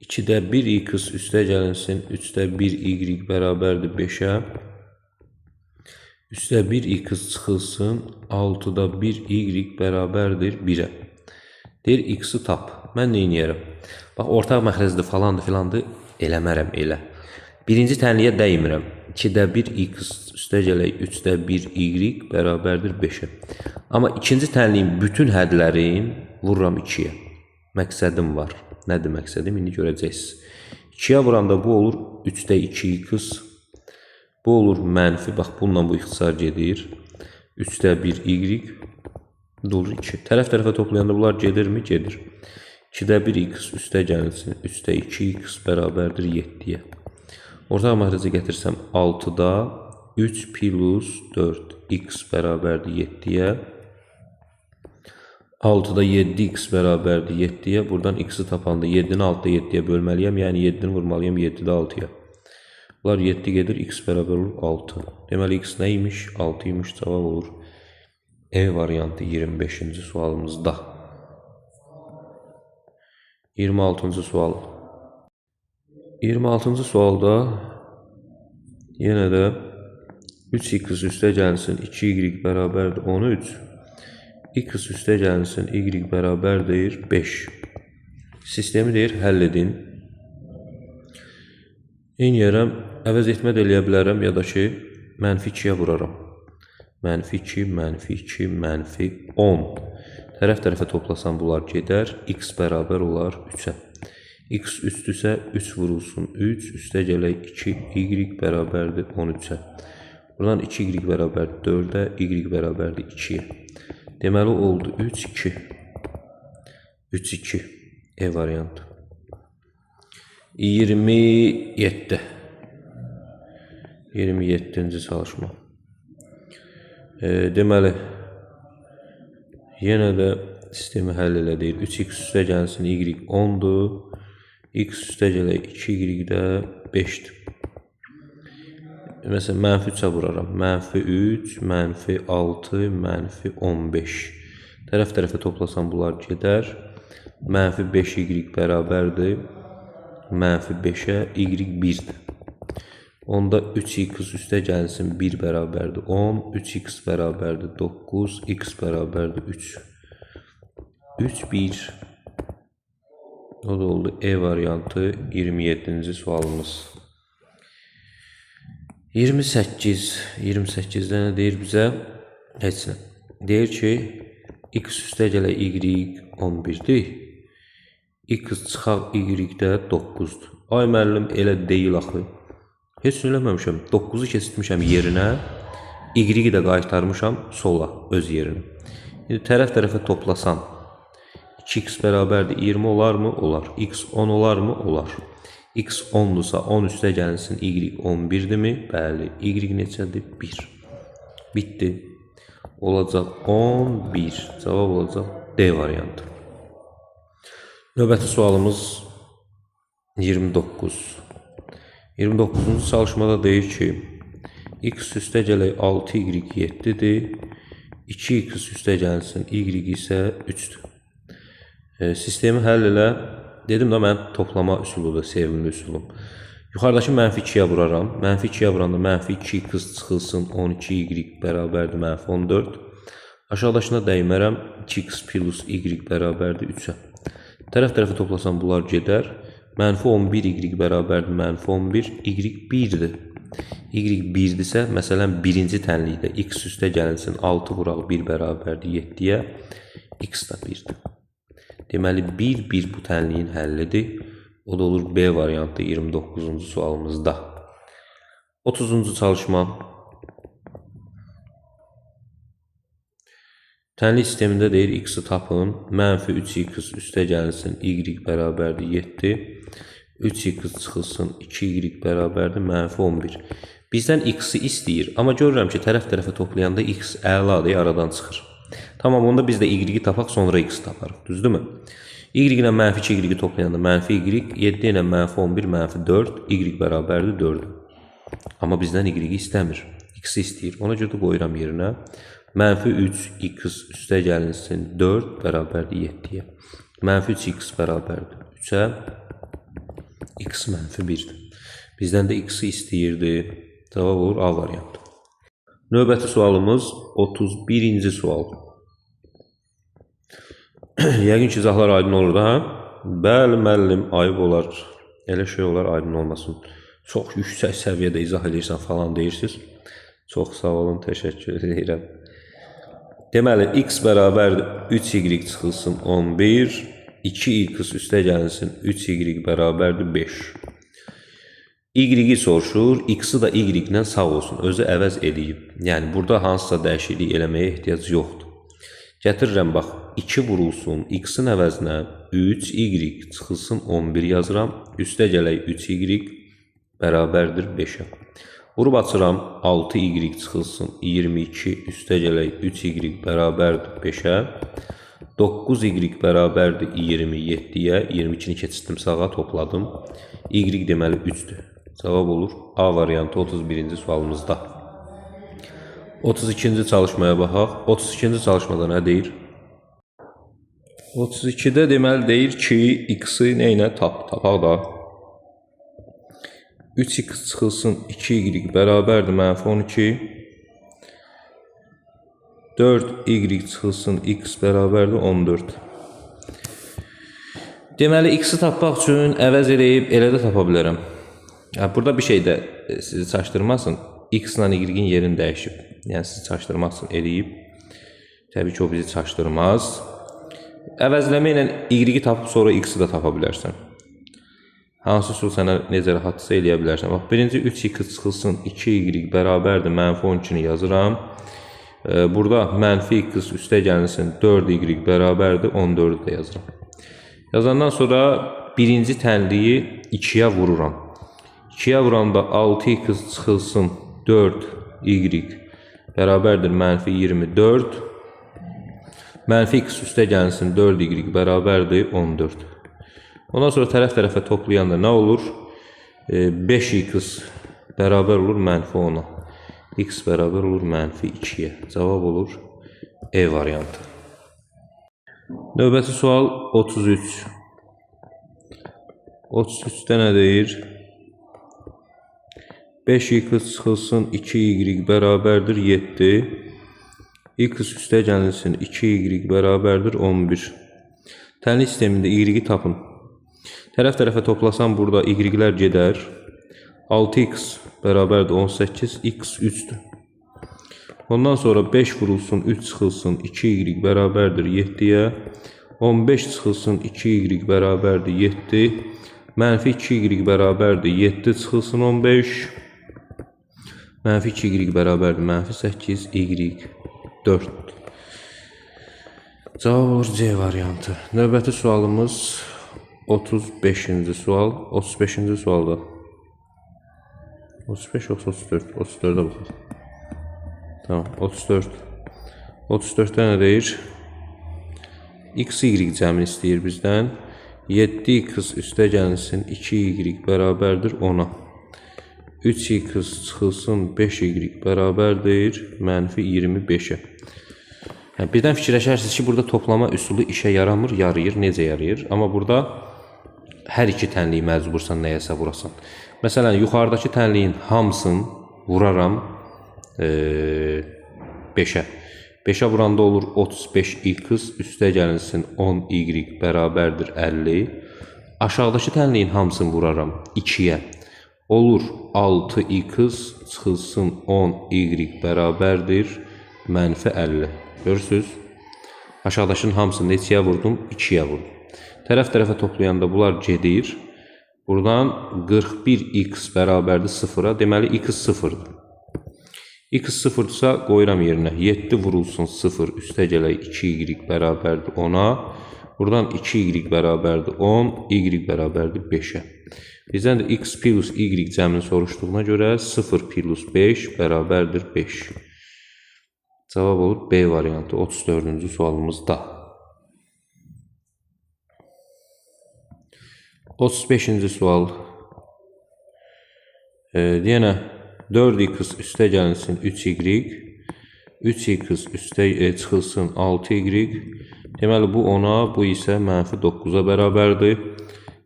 İkidə 1x üstə gəlinsin 3də 1y bərabərdir 5-ə. Üstə 1x çıxılsın 6-da 1y bərabərdir 1-ə. Deyir x-i tap. Mən nə edərəm? Bax, ortaq məxrəcdir falandır filandır eləmərəm elə. Birinci tənliyə dəymirəm. 2də 1x üstə gələk 3də 1y bərabərdir 5-ə. Amma ikinci tənliyin bütün hədlərin vururam 2-yə. Məqsədim var. Nədir məqsədim? İndi görəcəksiniz. 2-yə vuranda bu olur 3də 2x. Bu olur mənfi. Bax, bununla bu ixtisar gedir. 3də 1y. Bu olur 2. Tərəf-tərəfə toplayanda bunlar gedirmi? Gedir. 2də 1x üstə gəlinsin. 3də 2x bərabərdir 7-yə. Ortaq məxrəcə gətirsəm 6-da 3 plus 4x bərabərdir 7-yə. 6-da 7x bərabərdir 7-yə. Buradan x-i tapanda 7-ni 6-da 7-yə bölməliyəm. Yəni 7-ni vurmalıyam 7-də 6-ya. Bunlar 7 gedir, x bərabər olur 6. Deməli, x nə imiş? 6 imiş, cavab olur E variantı 25-ci sualımızda. 26-cı sual. 26-cı sualda yenə də 3x üstə gəlsin 2y bərabərdir 13. X üstə gəlsin y bərabərdir 5. Sistemi deyir, həll edin. Eyni əvəz etmə də eləyə bilərəm ya da ki, -2-yə vuraram. -2, -2, -10. Tərəf-tərəfə toplasam bunlar gedər. X bərabər olar 3-ə. X üstüsə 3 vurulsun 3, üstə gələk 2, y bərabərdir 13-ə. Buradan 2y bərabərdir 4-ə, y bərabərdir 2-yə. Deməli oldu 3, 2. 3, 2. E variantı. 27. 27-ci çalışma. Deməli, yenə də sistemi həll elədik. 3x üstə gəlsin, y 10-dur. X üstə gələk 2y də 5-dir. Məsələn, -3-ə vuraram. -3, -6, -15. Tərəf-tərəfə toplasam bunlar gedər. -5y bərabərdir. -5-ə y 1-dir. Onda 3x üstə gəlsin 1 bərabərdir 10, 3x bərabərdir 9, x bərabərdir 3. 3, 1. O da oldu E variantı 27-ci sualımız. 28. 28-də nə deyir bizə? Heç nə. Deyir ki, x üstə gələ y 11-dir. X çıxaq y-də 9-dur. Ay müəllim, elə deyil axı. Heç eləməmişəm. 9-u keçirmişəm yerinə. Y-i də qaytarmışam sola, öz yerinə. Tərəf-tərəfə toplasam 2x bərabərdir 20 olarmı? Olar. X 10 olarmı? Olar. X 10-dursa 10 üstə gəlsin y 11-dirmi? Bəli. Y neçədir? 1. Bitdi. Olacaq 11. Cavab olacaq D variantı. Növbəti sualımız 29. 29-cu çalışmada deyir ki, x üstə gələk 6y 7-dir, 2x üstə gəlsin, y isə 3-dür. Sistemi həll elə. Dedim də mən toplama üsuludur, sevimli üsulum. Yuxarıdakı -2-yə vuraram. -2-yə vuranda -2x çıxılsın, 12y bərabərdir -14. Aşağıdakına dəymərəm, 2x plus y bərabərdir 3-ə. Tərəf-tərəfə toplasam bunlar gedər. -11y bərabərdir -11, y 1-dir. Y 1-dirsə, məsələn, birinci tənlikdə x üstə gəlinsin, 6 vuraq 1 bərabərdir 7-yə, x da 1-dir. Deməli, 1, 1 bu tənliyin həllidir. O da olur B variantı 29-cu sualımızda. 30-cu çalışma. Tənlik sistemində deyir, x-i tapın, -3x üstə gəlsin, y bərabərdir 7, 3x çıxılsın, 2y bərabərdir -11. Bizdən x-i istəyir, amma görürəm ki, tərəf-tərəfə toplayanda x əladır, aradan çıxır. Tamam, onda biz də y-i tapaq, sonra x taparıq, düzdürmü? Y ilə -2y toplayanda -y, 7 ilə -11, -4, y bərabərdir 4. Amma bizdən y-i istəmir, x-i istəyir, ona görə də qoyuram yerinə. -3x üstə gəlinsin 4 bərabərdir 7-yə. -3x bərabərdir 3-ə. X -1-dir. Bizdən də x-i istəyirdi. Cavab olur A variantı. Növbəti sualımız 31-ci sual. Yəqin ki, izahlar aydın olur da, hə? Bəli, müəllim, ayıb olar. Elə şey olar, aydın olmasın. Çox yüksək səviyyədə izah edirsən falan deyirsiniz. Çox sağ olun, təşəkkür edirəm. Deməli, x bərabərdir 3y çıxılsın 11, 2x üstə gəlinsin 3y bərabərdir 5. Y-i soruşur, x-i da y-lə sağ olsun, özü əvəz edib. Yəni, burada hansısa dəyişiklik eləməyə ehtiyac yoxdur. Gətirirəm, bax, 2 vurulsun, x-in əvəzinə 3y çıxılsın 11 yazıram, üstə gələk 3y bərabərdir 5-ə. Vurub açıram, 6y çıxılsın 22, üstə gələk 3y bərabərdir 5-ə. 9y bərabərdir 27-yə, 22-ni keçirdim sağa, topladım. Y deməli 3-dür. Cavab olur A variantı 31-ci sualımızda. 32-ci çalışmaya baxaq. 32-ci çalışmada nə deyir? 32-də deməli deyir ki, x-i nə ilə tapaq da? 3x çıxılsın 2y bərabərdir -12. 4y çıxılsın x bərabərdir 14. Deməli, x-i tapmaq üçün əvəz eləyib elə də tapa bilərəm. Burada bir şey də sizi çaşdırmasın. X ilə y-in yerini dəyişib. Yəni, sizi çaşdırmaq üçün eləyib. Təbii ki, o bizi çaşdırmaz. Əvəzləmə ilə y-i tapıb sonra x-i də tapa bilərsən. Hansı üsul sənə necə rahatsa eləyə bilərsən. Bax, birinci 3x çıxılsın 2y bərabərdir -12-ni yazıram. Burada -x üstə gəlinsin 4y bərabərdir 14-ü də yazıram. Yazandan sonra birinci tənliyi 2-yə vururam. 2-yə vuranda 6x çıxılsın 4y bərabərdir -24. -x üstə gəlsin 4y bərabərdir 14. Ondan sonra tərəf-tərəfə toplayanda nə olur? 5x bərabər olur -10-a. X bərabər olur -2-yə. Cavab olur E variantı. Növbəti sual 33. 33-də nə deyir? 5x çıxılsın 2y bərabərdir 7. X üstə gəlinsin 2y bərabərdir 11. Tənlik sistemində y-i tapın. Tərəf-tərəfə toplasam burada y-lər gedər. 6x bərabərdir 18, x 3'dür. Ondan sonra 5 vurulsun 3 çıxılsın 2y bərabərdir 7-yə. 15 çıxılsın 2y bərabərdir 7. -2y bərabərdir 7 çıxılsın 15. -2y bərabərdir -8, y 4. Cavab olur C variantı. Növbəti sualımız 35-ci sual. 35-ci sualda 35 yoxsa 34? 34-də baxaq. Tamam, 34. 34-də nə deyir? X, y cəmini istəyir bizdən. 7x üstə gəlinsin 2y bərabərdir 10-a. 3x çıxılsın 5y bərabərdir -25-ə. Birdən fikirləşərsiniz ki, burada toplama üsulu işə yaramır, yarayır. Necə yarayır? Amma burada hər iki tənliyi məcbursan nəyəsə vurasan. Məsələn, yuxarıdakı tənliyin hamısını vuraram 5-ə. 5-ə vuranda olur 35x üstə gəlinsin 10y bərabərdir 50. Aşağıdakı tənliyin hamısını vuraram 2-yə. Olur 6x çıxılsın 10y bərabərdir -50. Görürsünüz? Aşağıdakının hamısını neçəyə vurdum? 2-yə vurdum. Tərəf-tərəfə toplayanda bunlar gedir. Buradan 41x bərabərdir 0-a. Deməli, x 0-dır. X 0-dırsa qoyuram yerinə. 7 vurulsun 0 üstə gələk 2y bərabərdir 10-a. Buradan 2y bərabərdir 10, y bərabərdir 5-ə. Bizdən də x plus y cəmini soruşduğuna görə 0 plus 5 bərabərdir 5. Cavab olur B variantı 34-cü sualımızda. 35-ci sual. Yenə 4x üstə gəlinsin 3y. 3x üstə çıxılsın 6y. Deməli, bu 10-a, bu isə -9-a bərabərdir.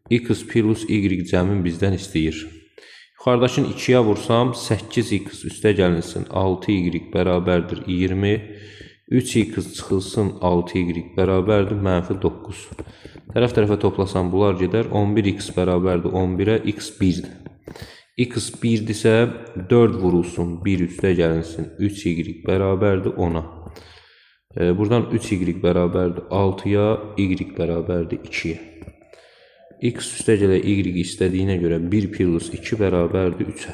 X plus y cəmin bizdən istəyir. Yuxarıdakını 2-yə vursam, 8x üstə gəlinsin 6y bərabərdir 20. 3x çıxılsın 6y bərabərdir -9. Tərəf-tərəfə toplasam bunlar gedər. 11x bərabərdir 11-ə, x 1-dir. X 1-dirsə 4 vurulsun 1 üstə gəlinsin 3y bərabərdir 10-a. Buradan 3y bərabərdir 6-ya, y bərabərdir 2-yə. X üstə gələ y istədiyinə görə 1 plus 2 bərabərdir 3-ə.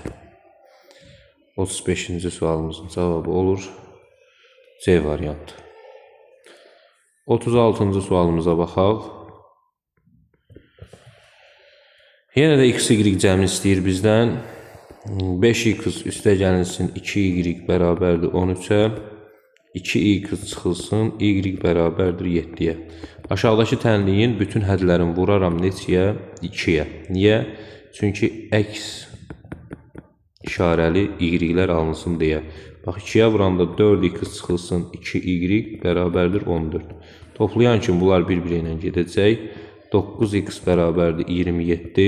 35-ci sualımızın cavabı olur C variantı. 36-cı sualımıza baxaq. Yenə də x, y cəmini istəyir bizdən. 5x üstə gəlinsin 2y bərabərdir 13-ə. 2x çıxılsın, y bərabərdir 7-yə. Aşağıdakı tənliyin bütün hədlərini vuraram neçəyə? 2-yə. Niyə? Çünki əks işarəli y-lər alınsın deyə. Bax 2-yə vuranda 4x çıxılsın 2y bərabərdir 14. Toplayan kimi bunlar bir-biri ilə gedəcək. 9x bərabərdir 27.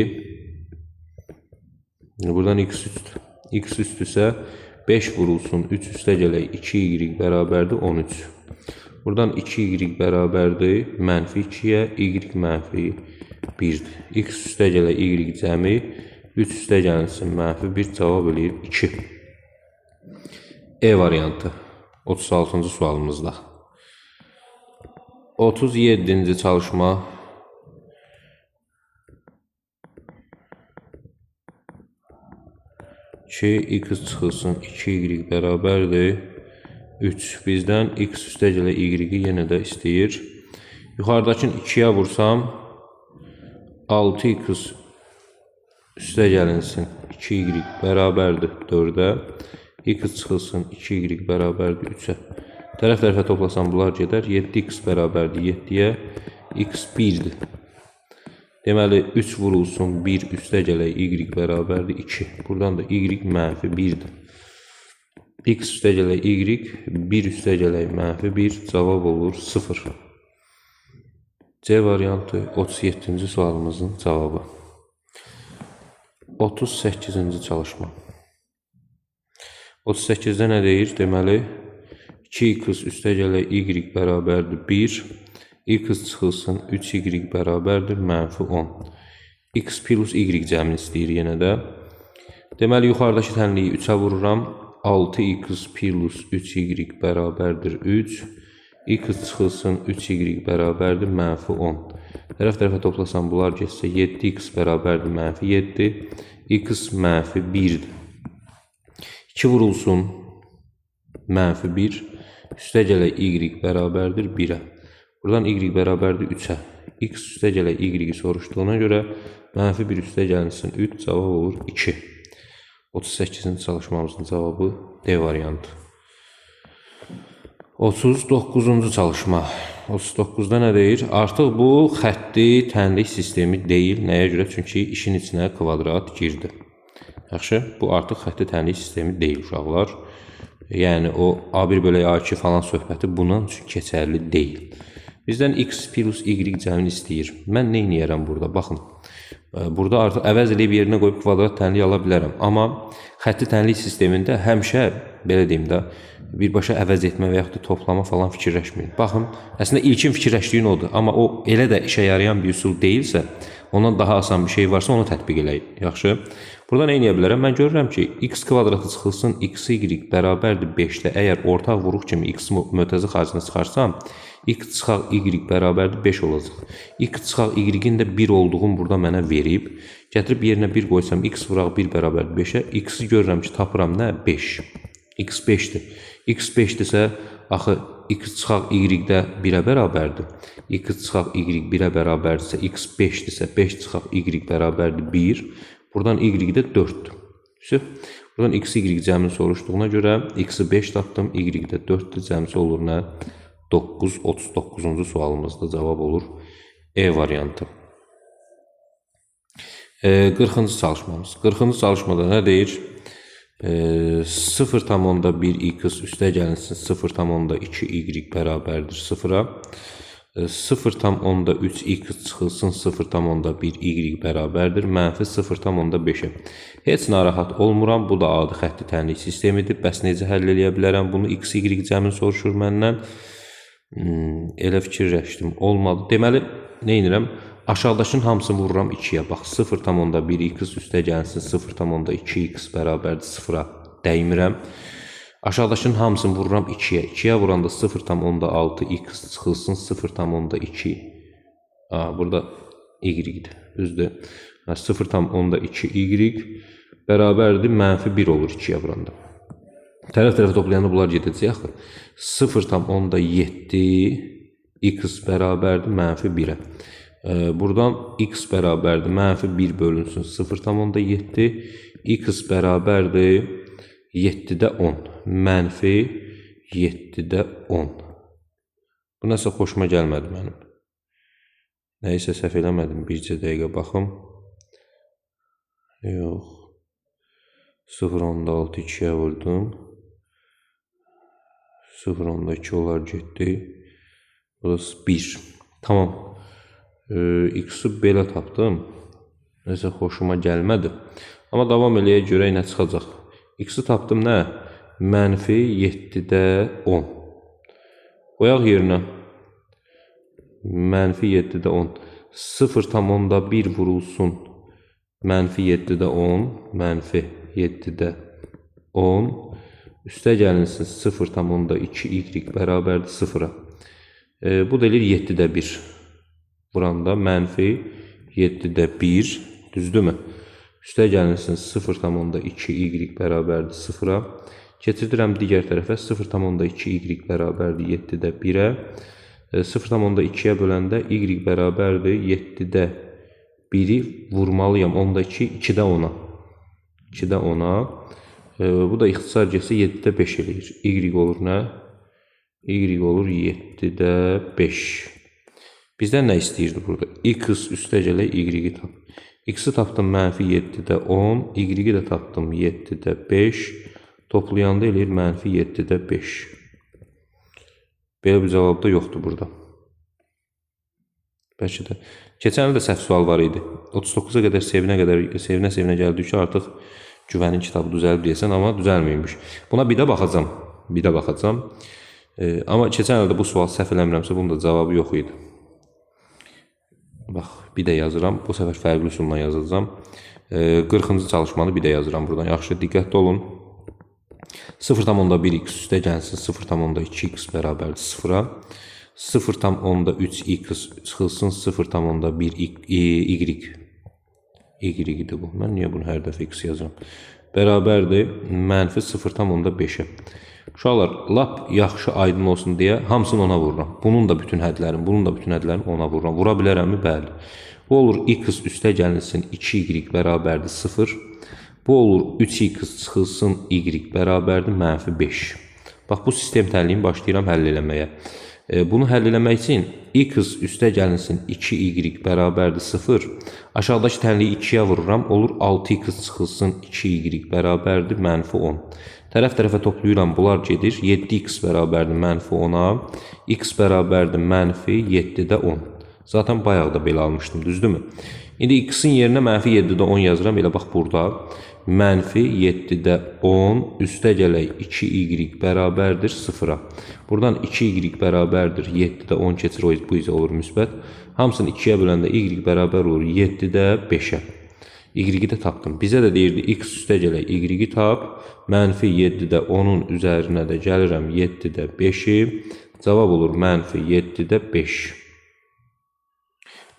Buradan x üstü. X üstüsə 5 vurulsun 3 üstə gələk 2y bərabərdir 13. Buradan 2y bərabərdir mənfi 2-yə, y mənfi 1-dir. X üstə gələk y cəmi 3 üstə gəlinsin mənfi 1 cavab eləyir 2. E variantı 36-cı sualımızda. 37-ci çalışma. 2x çıxılsın 2y bərabərdir 3. Bizdən x üstə gələ y-i yenə də istəyir. Yuxarıdakını 2-yə vursam 6x üstə gəlinsin 2y bərabərdir 4-ə. X çıxılsın 2y bərabərdir 3-ə. Tərəf-tərəfə toplasam bunlar gedər. 7x bərabərdir 7-yə. X 1-dir. Deməli 3 vurulsun 1 üstə gələk y bərabərdir 2. Buradan da y mənfi 1-dir. X üstə gələk y, 1 üstə gələk mənfi 1, cavab olur 0. C variantı 37-ci sualımızın cavabı. 38-ci çalışma. 38-də nə deyir? Deməli 2x üstə gələk y bərabərdir 1. X çıxılsın 3y bərabərdir mənfi 10. X plus y cəmini istəyir yenə də. Deməli yuxarıdakı tənliyi 3-ə vururam. 6x plus 3y bərabərdir 3. X çıxılsın 3y bərabərdir mənfi 10. Tərəf-tərəfə toplasam bunlar getsə 7x bərabərdir mənfi 7. X mənfi 1-dir. 2 vurulsun mənfi 1. Üstə gələk y bərabərdir 1-ə. Buradan y bərabərdir 3-ə. X üstə gələk y soruşduğuna görə mənfi 1 üstə gəlinsin 3, cavab olur 2. 38-ci çalışmamızın cavabı D variantı. 39-cu çalışma. 39-da nə deyir? Artıq bu xətti tənlik sistemi deyil. Nəyə görə? Çünki işin içinə kvadrat girdi. Yaxşı, bu artıq xətti tənlik sistemi deyil uşaqlar. Yəni o A1 bölək A2 falan söhbəti bunun üçün keçərli deyil. Bizdən x plus y cəmini istəyir. Mən nə edərəm burada? Baxın. Burada artıq əvəz edib yerinə qoyub kvadrat tənlik ala bilərəm. Amma xətti tənlik sistemində həmişə, belə deyim də, birbaşa əvəz etmə və yaxud da toplama falan fikirləşməyin. Baxın, əslində ilkin fikirləşdiyin odur. Amma o elə də işə yarayan bir üsul deyilsə, ondan daha asan bir şey varsa onu tətbiq eləyək. Yaxşı. Burada nə edə bilərəm? Mən görürəm ki, x kvadratı çıxılsın xy bərabərdir 5-də. Əgər ortaq vuruq kimi x mötəzi xaricində çıxarsam, x çıxaq y bərabərdir 5 olacaq. X çıxaq y-in də 1 olduğum burada mənə verib. Gətirib yerinə 1 qoysam, x vuraq 1 bərabərdir 5-ə. X-i görürəm ki, tapıram nə? 5. X 5-dir. X 5-dirsə, axı x çıxaq y-də 1-ə bərabərdir. X çıxaq y 1-ə bərabərdirsə, x 5-dirsə, 5 çıxaq y bərabərdir 1. Buradan y-də 4-dür. Buradan x-y cəmini soruşduğuna görə x-i 5 tapdım, y-də 4-dür. Cəmsi olur nə? 9, 39-cu sualımızda cavab olur E variantı. 40-cı çalışmamız. 40-cı çalışmada nə deyir? 0,1x üstə gəlinsin 0,2y bərabərdir 0-a. 0,3x çıxılsın 0,1y bərabərdir. Mənfi 0,5-ə. Heç narahat olmuram. Bu da adi xətti tənlik sistemidir. Bəs necə həll edə bilərəm? Bunu x, y cəmini soruşur məndən. Elə fikirləşdim. Olmadı. Deməli, nə edirəm? Aşağıdakının hamısını vururam 2-yə. Bax, 0,1x üstə gəlsin 0,2x bərabərdir 0-a. Dəymirəm. Aşağıdakının hamısını vururam 2-yə. 2-yə vuranda 0,6x çıxılsın 0,2. Burada y-dir. Düzdür. 0,2y bərabərdir. Mənfi 1 olur 2-yə vuranda. Tərəf-tərəfə toplayanda bunlar gedəcək. 0,7x bərabərdir. Mənfi 1-ə. Buradan x bərabərdir. Mənfi 1 bölünsün 0,7. X bərabərdir. 7-də 10. Mənfi 7-də 10. Bu nəsə xoşuma gəlmədi mənim. Nəyisə səhv eləmədim. Bircə dəqiqə baxım. Yox. 0,6 2-yə vurdum. 0 onda 2 olar getdi. Burası 1. Tamam. X-i belə tapdım. Nəsə xoşuma gəlmədi. Amma davam eləyə görək nə çıxacaq. X-i tapdım nə? Mənfi 7-də 10. Qoyaq yerinə. Mənfi 7-də 10. 0,1 vurulsun. Mənfi 7-də 10. Mənfi 7-də 10. Üstə gəlinsin 0,2 y bərabərdir 0-a. Bu da eləyir 7-də 1. Buranda mənfi 7-də 1. Düzdürmü? Üstə gəlinsin 0,2 y bərabərdir 0-a. Keçirdirəm digər tərəfə 0,2 y bərabərdir 7-də 1-ə. 0,2-yə böləndə y bərabərdir 7-də 1-i vurmalıyam. 10-da 2, 2-də 10-a. 2-də 10-a. Bu da ixtisar getsə 7-də 5 eləyir. Y olur nə? Y olur 7-də 5. Bizdən nə istəyirdi burada? X üstə gələk Y-i tap. X-i tapdım mənfi 7-də 10. Y-i də tapdım 7-də 5. Toplayanda eləyir mənfi 7-də 5. Belə bir cavab da yoxdur burada. Bəlkə də. Keçən il də səhv sual var idi. 39-a qədər sevinə gəldik ki, artıq güvənin kitabı düzəlib deyəsən, amma düzəlməymiş. Buna bir də baxacam. Amma keçən ildə bu sual səhv eləmirəmsə, bunun da cavabı yox idi. Bax, bir də yazıram. Bu səfər fərqli üsulla yazacağam. 40-cı çalışmanı bir də yazıram buradan. Yaxşı, diqqətli olun. 0,1 x üstə gəlsin 0,2 x bərabərdir 0-a. 0,3 x çıxılsın 0,1 y. Y-dir bu. Mən niyə bunu hər dəfə x yazıram? Bərabərdir mənfi 0,5-ə. Uşaqlar, lap yaxşı aydın olsun deyə hamısını ona vururam. Bunun da bütün hədlərini ona vururam. Vura bilərəmmi? Bəli. Bu olur x üstə gəlinsin 2y bərabərdir 0. Bu olur 3x çıxılsın y bərabərdir mənfi 5. Bax, bu sistem tənliyini başlayıram həll eləməyə. Bunu həll eləmək üçün x üstə gəlinsin 2y bərabərdir 0. Aşağıdakı tənliyi 2-yə vururam. Olur 6x çıxılsın 2y bərabərdir mənfi 10. Tərəf-tərəfə toplayıram, bunlar gedir. 7x bərabərdir mənfi 10-a. X bərabərdir mənfi 7-də 10. Zaten bayaq da belə almışdım, düzdürmü? İndi x-in yerinə mənfi 7-də 10 yazıram. Elə bax burada. Mənfi 7-də 10 üstə gələk 2y bərabərdir 0-a. Buradan 2y bərabərdir 7-də 10 keçir, bu isə olur müsbət. Hamısını 2-yə böləndə y bərabər olur 7-də 5-ə. Y-i də tapdım. Bizə də deyirdi x üstə gələk y-i tap. Mənfi 7-də 10-un üzərinə də gəlirəm 7-də 5-i. Cavab olur mənfi 7-də 5.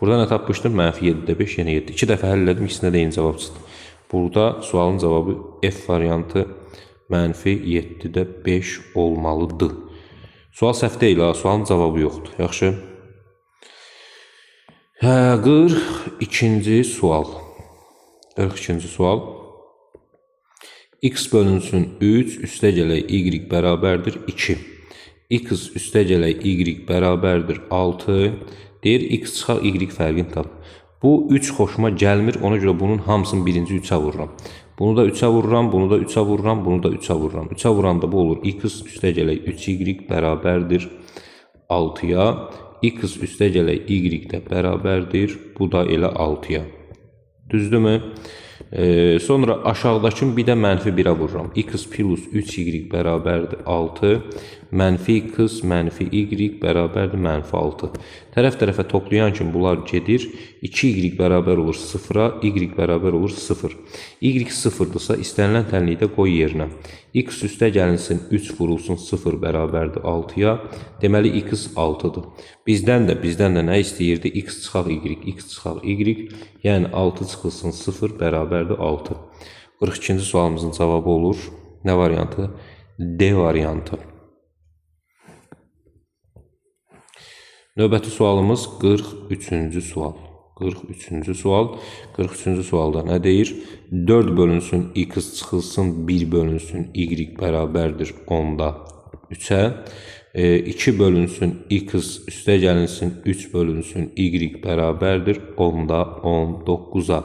Burada nə tapmışdım? Mənfi 7-də 5, yenə 7. 2 dəfə həll elədim, ikisində də eyni cavab çıxdı. Burada sualın cavabı F variantı mənfi 7-də 5 olmalıdır. Sual səhv deyil, sualın cavabı yoxdur. Yaxşı. 42-ci sual. 42-ci sual. X bölünsün 3, üstə gələk y bərabərdir 2. X üstə gələk y bərabərdir 6. Deyir, x çıxaq y fərqini tap. Bu 3 xoşuma gəlmir, ona görə bunun hamısını birinci 3-ə vururam. Bunu da 3-ə vururam, bunu da 3-ə vururam, bunu da 3-ə vururam. 3-ə vuranda bu olur x üstə gələk 3y bərabərdir 6-ya. X üstə gələk y də bərabərdir, bu da elə 6-ya. Düzdürmü? Sonra aşağıdakını bir də mənfi 1-ə vururam. X plus 3y bərabərdir 6. Mənfi x mənfi y bərabərdir mənfi 6. Tərəf-tərəfə toplayan kimi bunlar gedir. 2y bərabər olur 0-a, y bərabər olur 0. Y 0-dırsa istənilən tənlikdə qoy yerinə. X üstə gəlinsin 3 vurulsun 0 bərabərdir 6-ya. Deməli x 6-dır. Bizdən də nə istəyirdi? X çıxaq y. Yəni 6 çıxılsın 0 bərabərdir 6. 42-ci sualımızın cavabı olur. Nə variantı? D variantı. Növbəti sualımız 43-cü sual. 43-cü sual. 43-cü sualda nə deyir? 4 bölünsün x çıxılsın 1 bölünsün y bərabərdir 10-da 3-ə. 2 bölünsün x üstə gəlinsin 3 bölünsün y bərabərdir 10-da 19-a.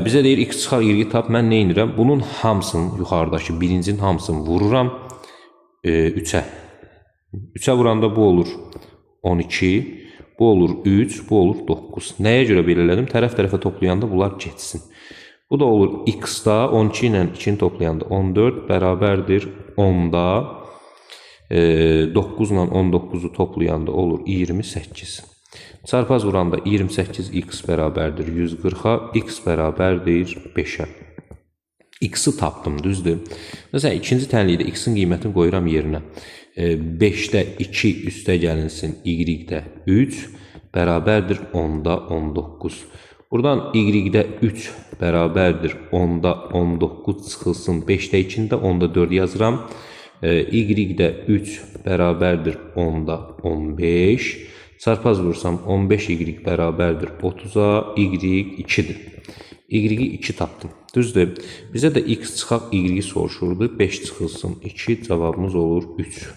Bizə deyir x çıxar y tap. Mən nə edirəm? Bunun hamısını yuxarıdakı birincinin hamısını vururam. 3'ə. 3'ə vuranda bu olur 12, bu olur 3, bu olur 9. Nəyə görə belə elədim? Tərəf-tərəfə toplayanda bunlar getsin. Bu da olur x-da 12 ilə 2-ni toplayanda 14 bərabərdir 10-da. 9 ilə 19'u toplayanda olur 28. Çarpaz vuranda 28x bərabərdir 140'a, x bərabərdir 5'ə. X-i tapdım, düzdür. Məsələn, ikinci tənlikdə x-in qiymətini qoyuram yerinə. 5'də 2 üstə gəlinsin, y-də 3 bərabərdir 10'da 19. Buradan y-də 3 bərabərdir 10'da 19 çıxılsın. 5'də 2'ni də 10'da 4 yazıram. Y-də 3 bərabərdir 10'da 15. Çarpaz vursam 15y bərabərdir 30'a, y 2'dir. Y-i 2 tapdım. Düzdür. Bizə də x çıxaq y soruşurdu. 5 çıxılsın 2, cavabımız olur 3.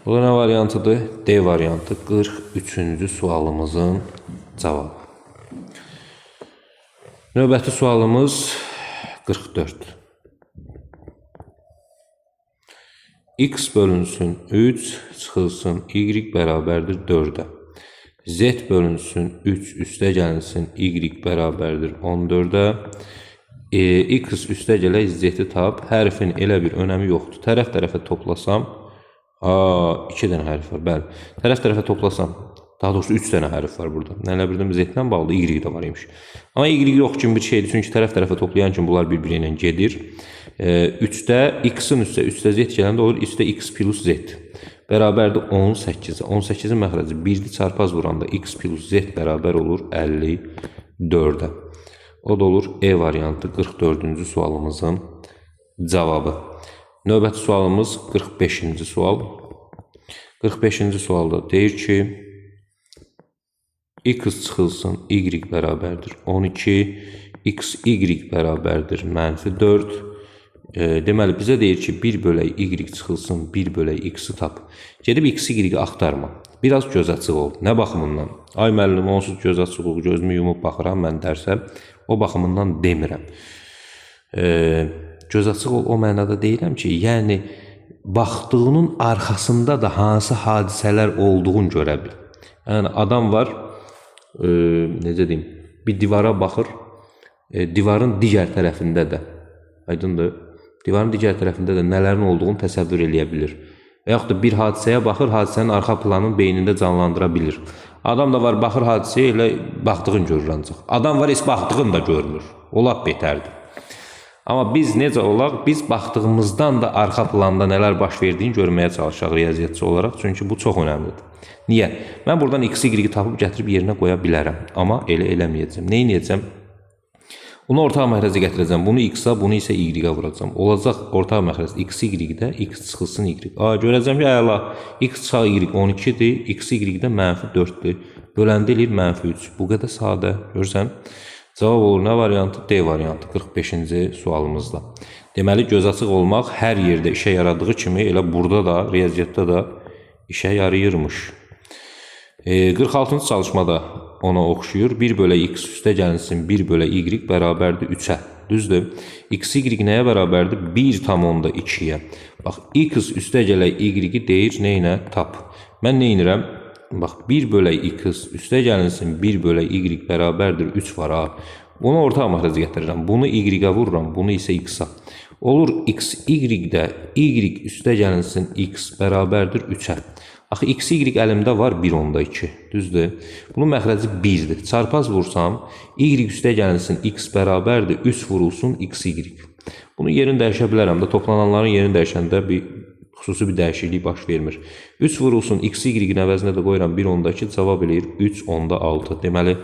Bu da nə variantıdır? D variantı 43-cü sualımızın cavabı. Növbəti sualımız 44. X bölünsün 3 çıxılsın y bərabərdir 4'ə. Z bölünsün 3 üstə gəlinsin y bərabərdir 14'ə. X üstə gələk z-i tap. Hərfin elə bir önəmi yoxdur. Tərəf-tərəfə toplasam 2 dənə hərf var. Bəli. Tərəf-tərəfə toplasam, daha doğrusu 3 dənə hərf var burada. Nələ birdən z-lə bağlı y də var imiş. Amma y yox kimi bir şeydir. Çünki tərəf-tərəfə toplayan kimi bunlar bir-biri ilə gedir. 3'də x-in üstə z gələndə olur üstə x plus z. Bərabərdir 18. 18'in məxrəci 1'dir, çarpaz vuranda x plus z bərabər olur 54'ə. O da olur E variantı 44-cü sualımızın cavabı. Növbəti sualımız 45-ci sual. 45-ci sualda deyir ki, x çıxılsın y bərabərdir 12, x y bərabərdir -4. Deməli, bizə deyir ki, 1 bölək y çıxılsın, 1 bölək x-i tap. Gedib x, y-i axtarma. Biraz göz açıq ol. Nə baxımından? Ay müəllim, onsuz göz açıq ol, gözümü yumub baxıram mən dərsə. O baxımından demirəm. Göz açıq ol o mənada deyirəm ki, yəni baxdığının arxasında da hansı hadisələr olduğunu görə bil. Yəni adam var, necə deyim, bir divara baxır, divarın digər tərəfində də, aydındır, divarın digər tərəfində də nələrin olduğunu təsəvvür eləyə bilir. Və yaxud da bir hadisəyə baxır, hadisənin arxa planını beynində canlandıra bilir. Adam da var, baxır hadisəyə, elə baxdığını görür ancaq. Adam var, heç baxdığını da görmür. O lap betərdir. Amma biz necə olaq? Biz baxdığımızdan da arxa planda nələr baş verdiyini görməyə çalışaq riyaziyyatçı olaraq. Çünki bu çox önəmlidir. Niyə? Mən buradan x, y tapıb gətirib yerinə qoya bilərəm. Amma elə eləməyəcəm. Nə edəcəm? Bunu ortaq məxrəcə gətirəcəm. Bunu x-a, bunu isə y-ə vuracam. Olacaq ortaq məxrəc x, y-də, x çıxılsın y. Görəcəm ki, əla, x çıxaq y 12-dir, x, y-də -4-dür. Böləndə eləyir -3. Bu qədər sadə. Görürsən? Cavab olur nə variantı? D variantı 45-ci sualımızda. Deməli, göz açıq olmaq hər yerdə işə yaradığı kimi elə burada da, riyaziyyatda da işə yarayırmış. 46-cı çalışmada ona oxşuyur. 1 bölək x üstə gəlinsin 1 bölək y bərabərdir 3'ə. Düzdür? X, y nəyə bərabərdir? 1/2'yə. Bax, x üstə gələk y-i deyir, neyinə? Tap. Mən neynirəm? Bax, 1 bölək x üstə gəlinsin 1 bölək y bərabərdir 3 var ha. Bunu ortaq məxrəcə gətirirəm. Bunu y-ə vururam, bunu isə x-a. Olur x, y-də y üstə gəlinsin x bərabərdir 3'ə. Axı x, y əlimdə var 1/2. Düzdür? Bunun məxrəci 1'dir. Çarpaz vursam, y üstə gəlinsin x bərabərdir 3 vurulsun x, y. Bunu yerini dəyişə bilərəm də. Toplananların yerini dəyişəndə xüsusi bir dəyişiklik baş vermir. 3 vurulsun x, y-in əvəzinə də qoyuram 1/2, cavab eləyir 3/6. Deməli,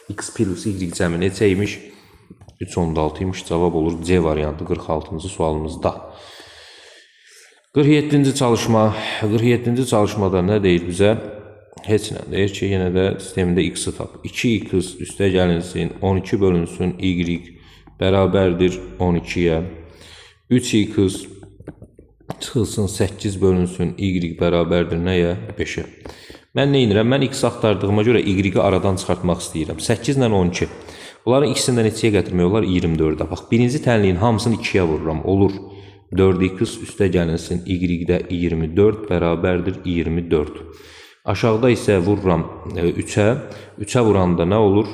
x plus y cəmi neçə imiş? 3/6 imiş. Cavab olur C variantı 46-cı sualımızda. 47-ci çalışma. 47-ci çalışmada nə deyir bizə? Heç nə deyir ki, yenə də sistemində x-i tap. 2x üstə gəlinsin 12 bölünsün y bərabərdir 12'yə. 3x çıxılsın 8 bölünsün y bərabərdir nəyə? 5'ə. Mən nə edirəm? Mən x axtardığıma görə y-i aradan çıxartmaq istəyirəm. 8 ilə 12. Bunların ikisini də neçəyə gətirmək olar? 24'ə. Bax, birinci tənliyin hamısını 2'yə vururam. Olur 4x üstə gəlinsin y-də 24 bərabərdir 24. Aşağıda isə vururam 3-ə. 3-ə vuranda nə olur?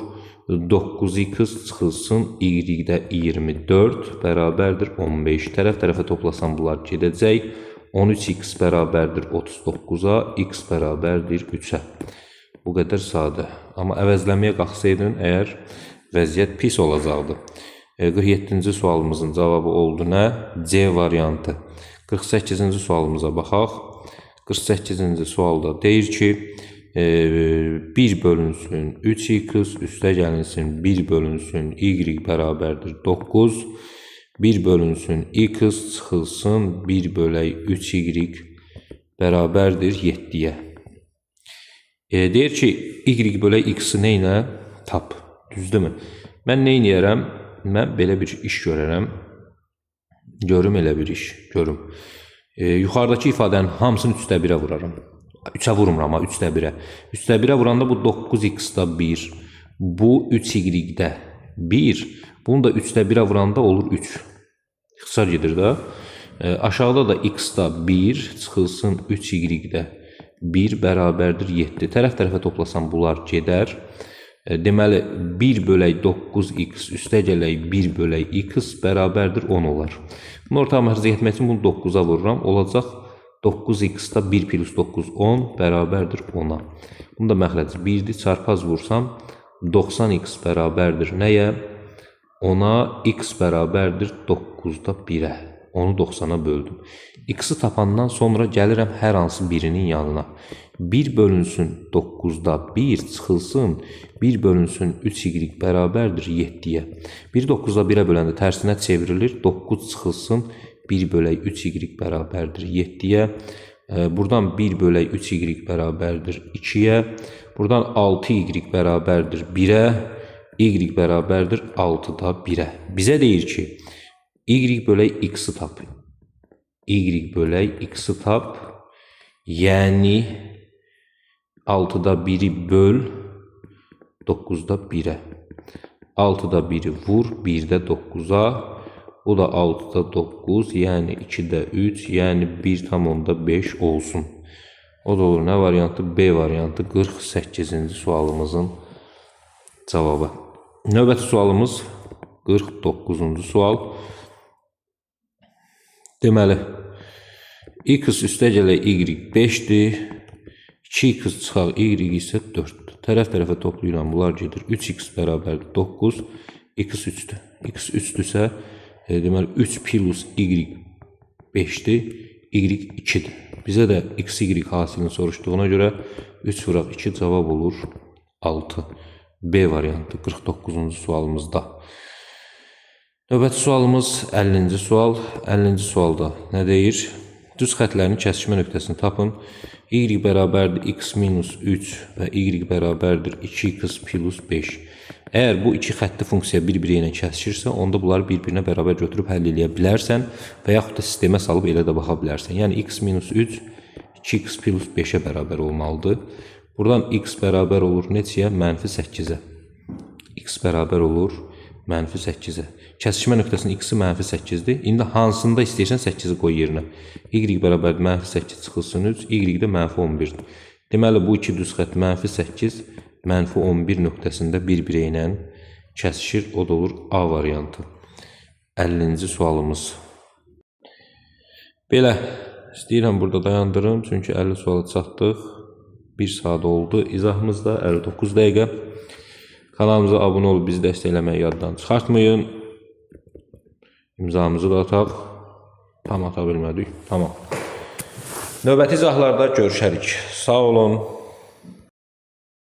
9x çıxılsın y-də 24 bərabərdir 15. Tərəf-tərəfə toplasam bunlar gedəcək. 13x bərabərdir 39-a, x bərabərdir 3-ə. Bu qədər sadə. Amma əvəzləməyə qalxsaydın, əgər vəziyyət pis olacaqdı. 47-ci sualımızın cavabı oldu nə? C variantı. 48-ci sualımıza baxaq. 48-ci sualda deyir ki, 1 bölünsün 3x üstə gəlinsin 1 bölünsün y bərabərdir 9. 1 bölünsün x çıxılsın 1 bölək 3y bərabərdir 7-yə. Deyir ki, y bölək x-i neynə? Tap. Düzdürmü? Mən neynəyərəm? Mən belə bir iş görərəm. Görüm elə bir iş. Görüm. Yuxarıdakı ifadənin hamısını 3-də 1-ə vuraram. 3-ə vurmuram, 3-də 1-ə. 3-də 1-ə vuranda bu 9x-da 1. Bu 3y-də 1. Bunu da 3-də 1-ə vuranda olur 3. İxtisar gedir də. Aşağıda da x-da 1 çıxılsın 3y-də 1 bərabərdir 7. Tərəf-tərəfə toplasam bunlar gedər. Deməli, 1 bölək 9x üstə gələk 1 bölək x bərabərdir 10 olar. Bunu ortaq məxrəcə getmək üçün bunu 9-a vururam. Olacaq 9x-da 1 plus 9, 10 bərabərdir 10-a. Bunu da məxrəc 1-dir. Çarpaz vursam 90x bərabərdir nəyə? 10-a, x bərabərdir 9-da 1-ə. Onu 90-a böldüm. X-i tapandan sonra gəlirəm hər hansı birinin yanına. 1 bölünsün 9-da 1 çıxılsın 1 bölünsün 3y bərabərdir 7-yə. 1 9-da 1-ə böləndə tərsinə çevrilir. 9 çıxılsın 1 bölək 3y bərabərdir 7-yə. Buradan 1 bölək 3y bərabərdir 2-yə. Buradan 6y bərabərdir 1-ə. Y bərabərdir 6-da 1-ə. Bizə deyir ki, y bölək x-i tap. Y bölək x-i tap. Yəni 6-da 1-i böl 9-da 1-ə. 6-da 1-i vur 1-də 9-a. Bu da 6-da 9, yəni 2-də 3, yəni 1,5 olsun. O da olur nə variantı? B variantı 48-ci sualımızın cavabı. Növbəti sualımız 49-cu sual. Deməli, x üstə gələk y 5-dir. 2x çıxaq y isə 4-dür. Tərəf-tərəfə toplayıram, bunlar gedir. 3x bərabərdir 9, x 3-dür. X 3-dürsə, deməli 3 plus y 5-dir, y 2-dir. Bizə də x, y hasilini soruşduğuna görə 3 vuraq 2 cavab olur 6. B variantı 49-cu sualımızda. Növbəti sualımız 50-ci sual. 50-ci sualda nə deyir? Düz xətlərin kəsişmə nöqtəsini tapın. Y bərabərdir x minus 3 və y bərabərdir 2x plus 5. Əgər bu iki xəttli funksiya bir-biri ilə kəsişirsə, onda bunları bir-birinə bərabər götürüb həll edə bilərsən və yaxud da sistemə salıb elə də baxa bilərsən. Yəni x minus 3 2x plus 5-ə bərabər olmalıdır. Buradan x bərabər olur neçəyə? Mənfi 8-ə. X bərabər olur mənfi 8-ə. Kəsişmə nöqtəsinin x-i mənfi 8-dir. İndi hansında istəyirsən 8-i qoy yerinə. Y bərabər mənfi 8 çıxılsın 3, y də mənfi 11-dir. Deməli, bu iki düz xətt mənfi 8, mənfi 11 nöqtəsində bir-biri ilə kəsişir. O da olur A variantı. 50-ci sualımız. Belə, istəyirəm burada dayandırım. Çünki 50 suala çatdıq. 1 saat oldu. İzahımız da 59 dəqiqə. Kanalımıza abunə olub bizi dəstəkləməyi yaddan çıxartmayın. İmzamızı da ataq. Tam ata bilmədik. Tamam. Növbəti izahlarda görüşərik. Sağ olun.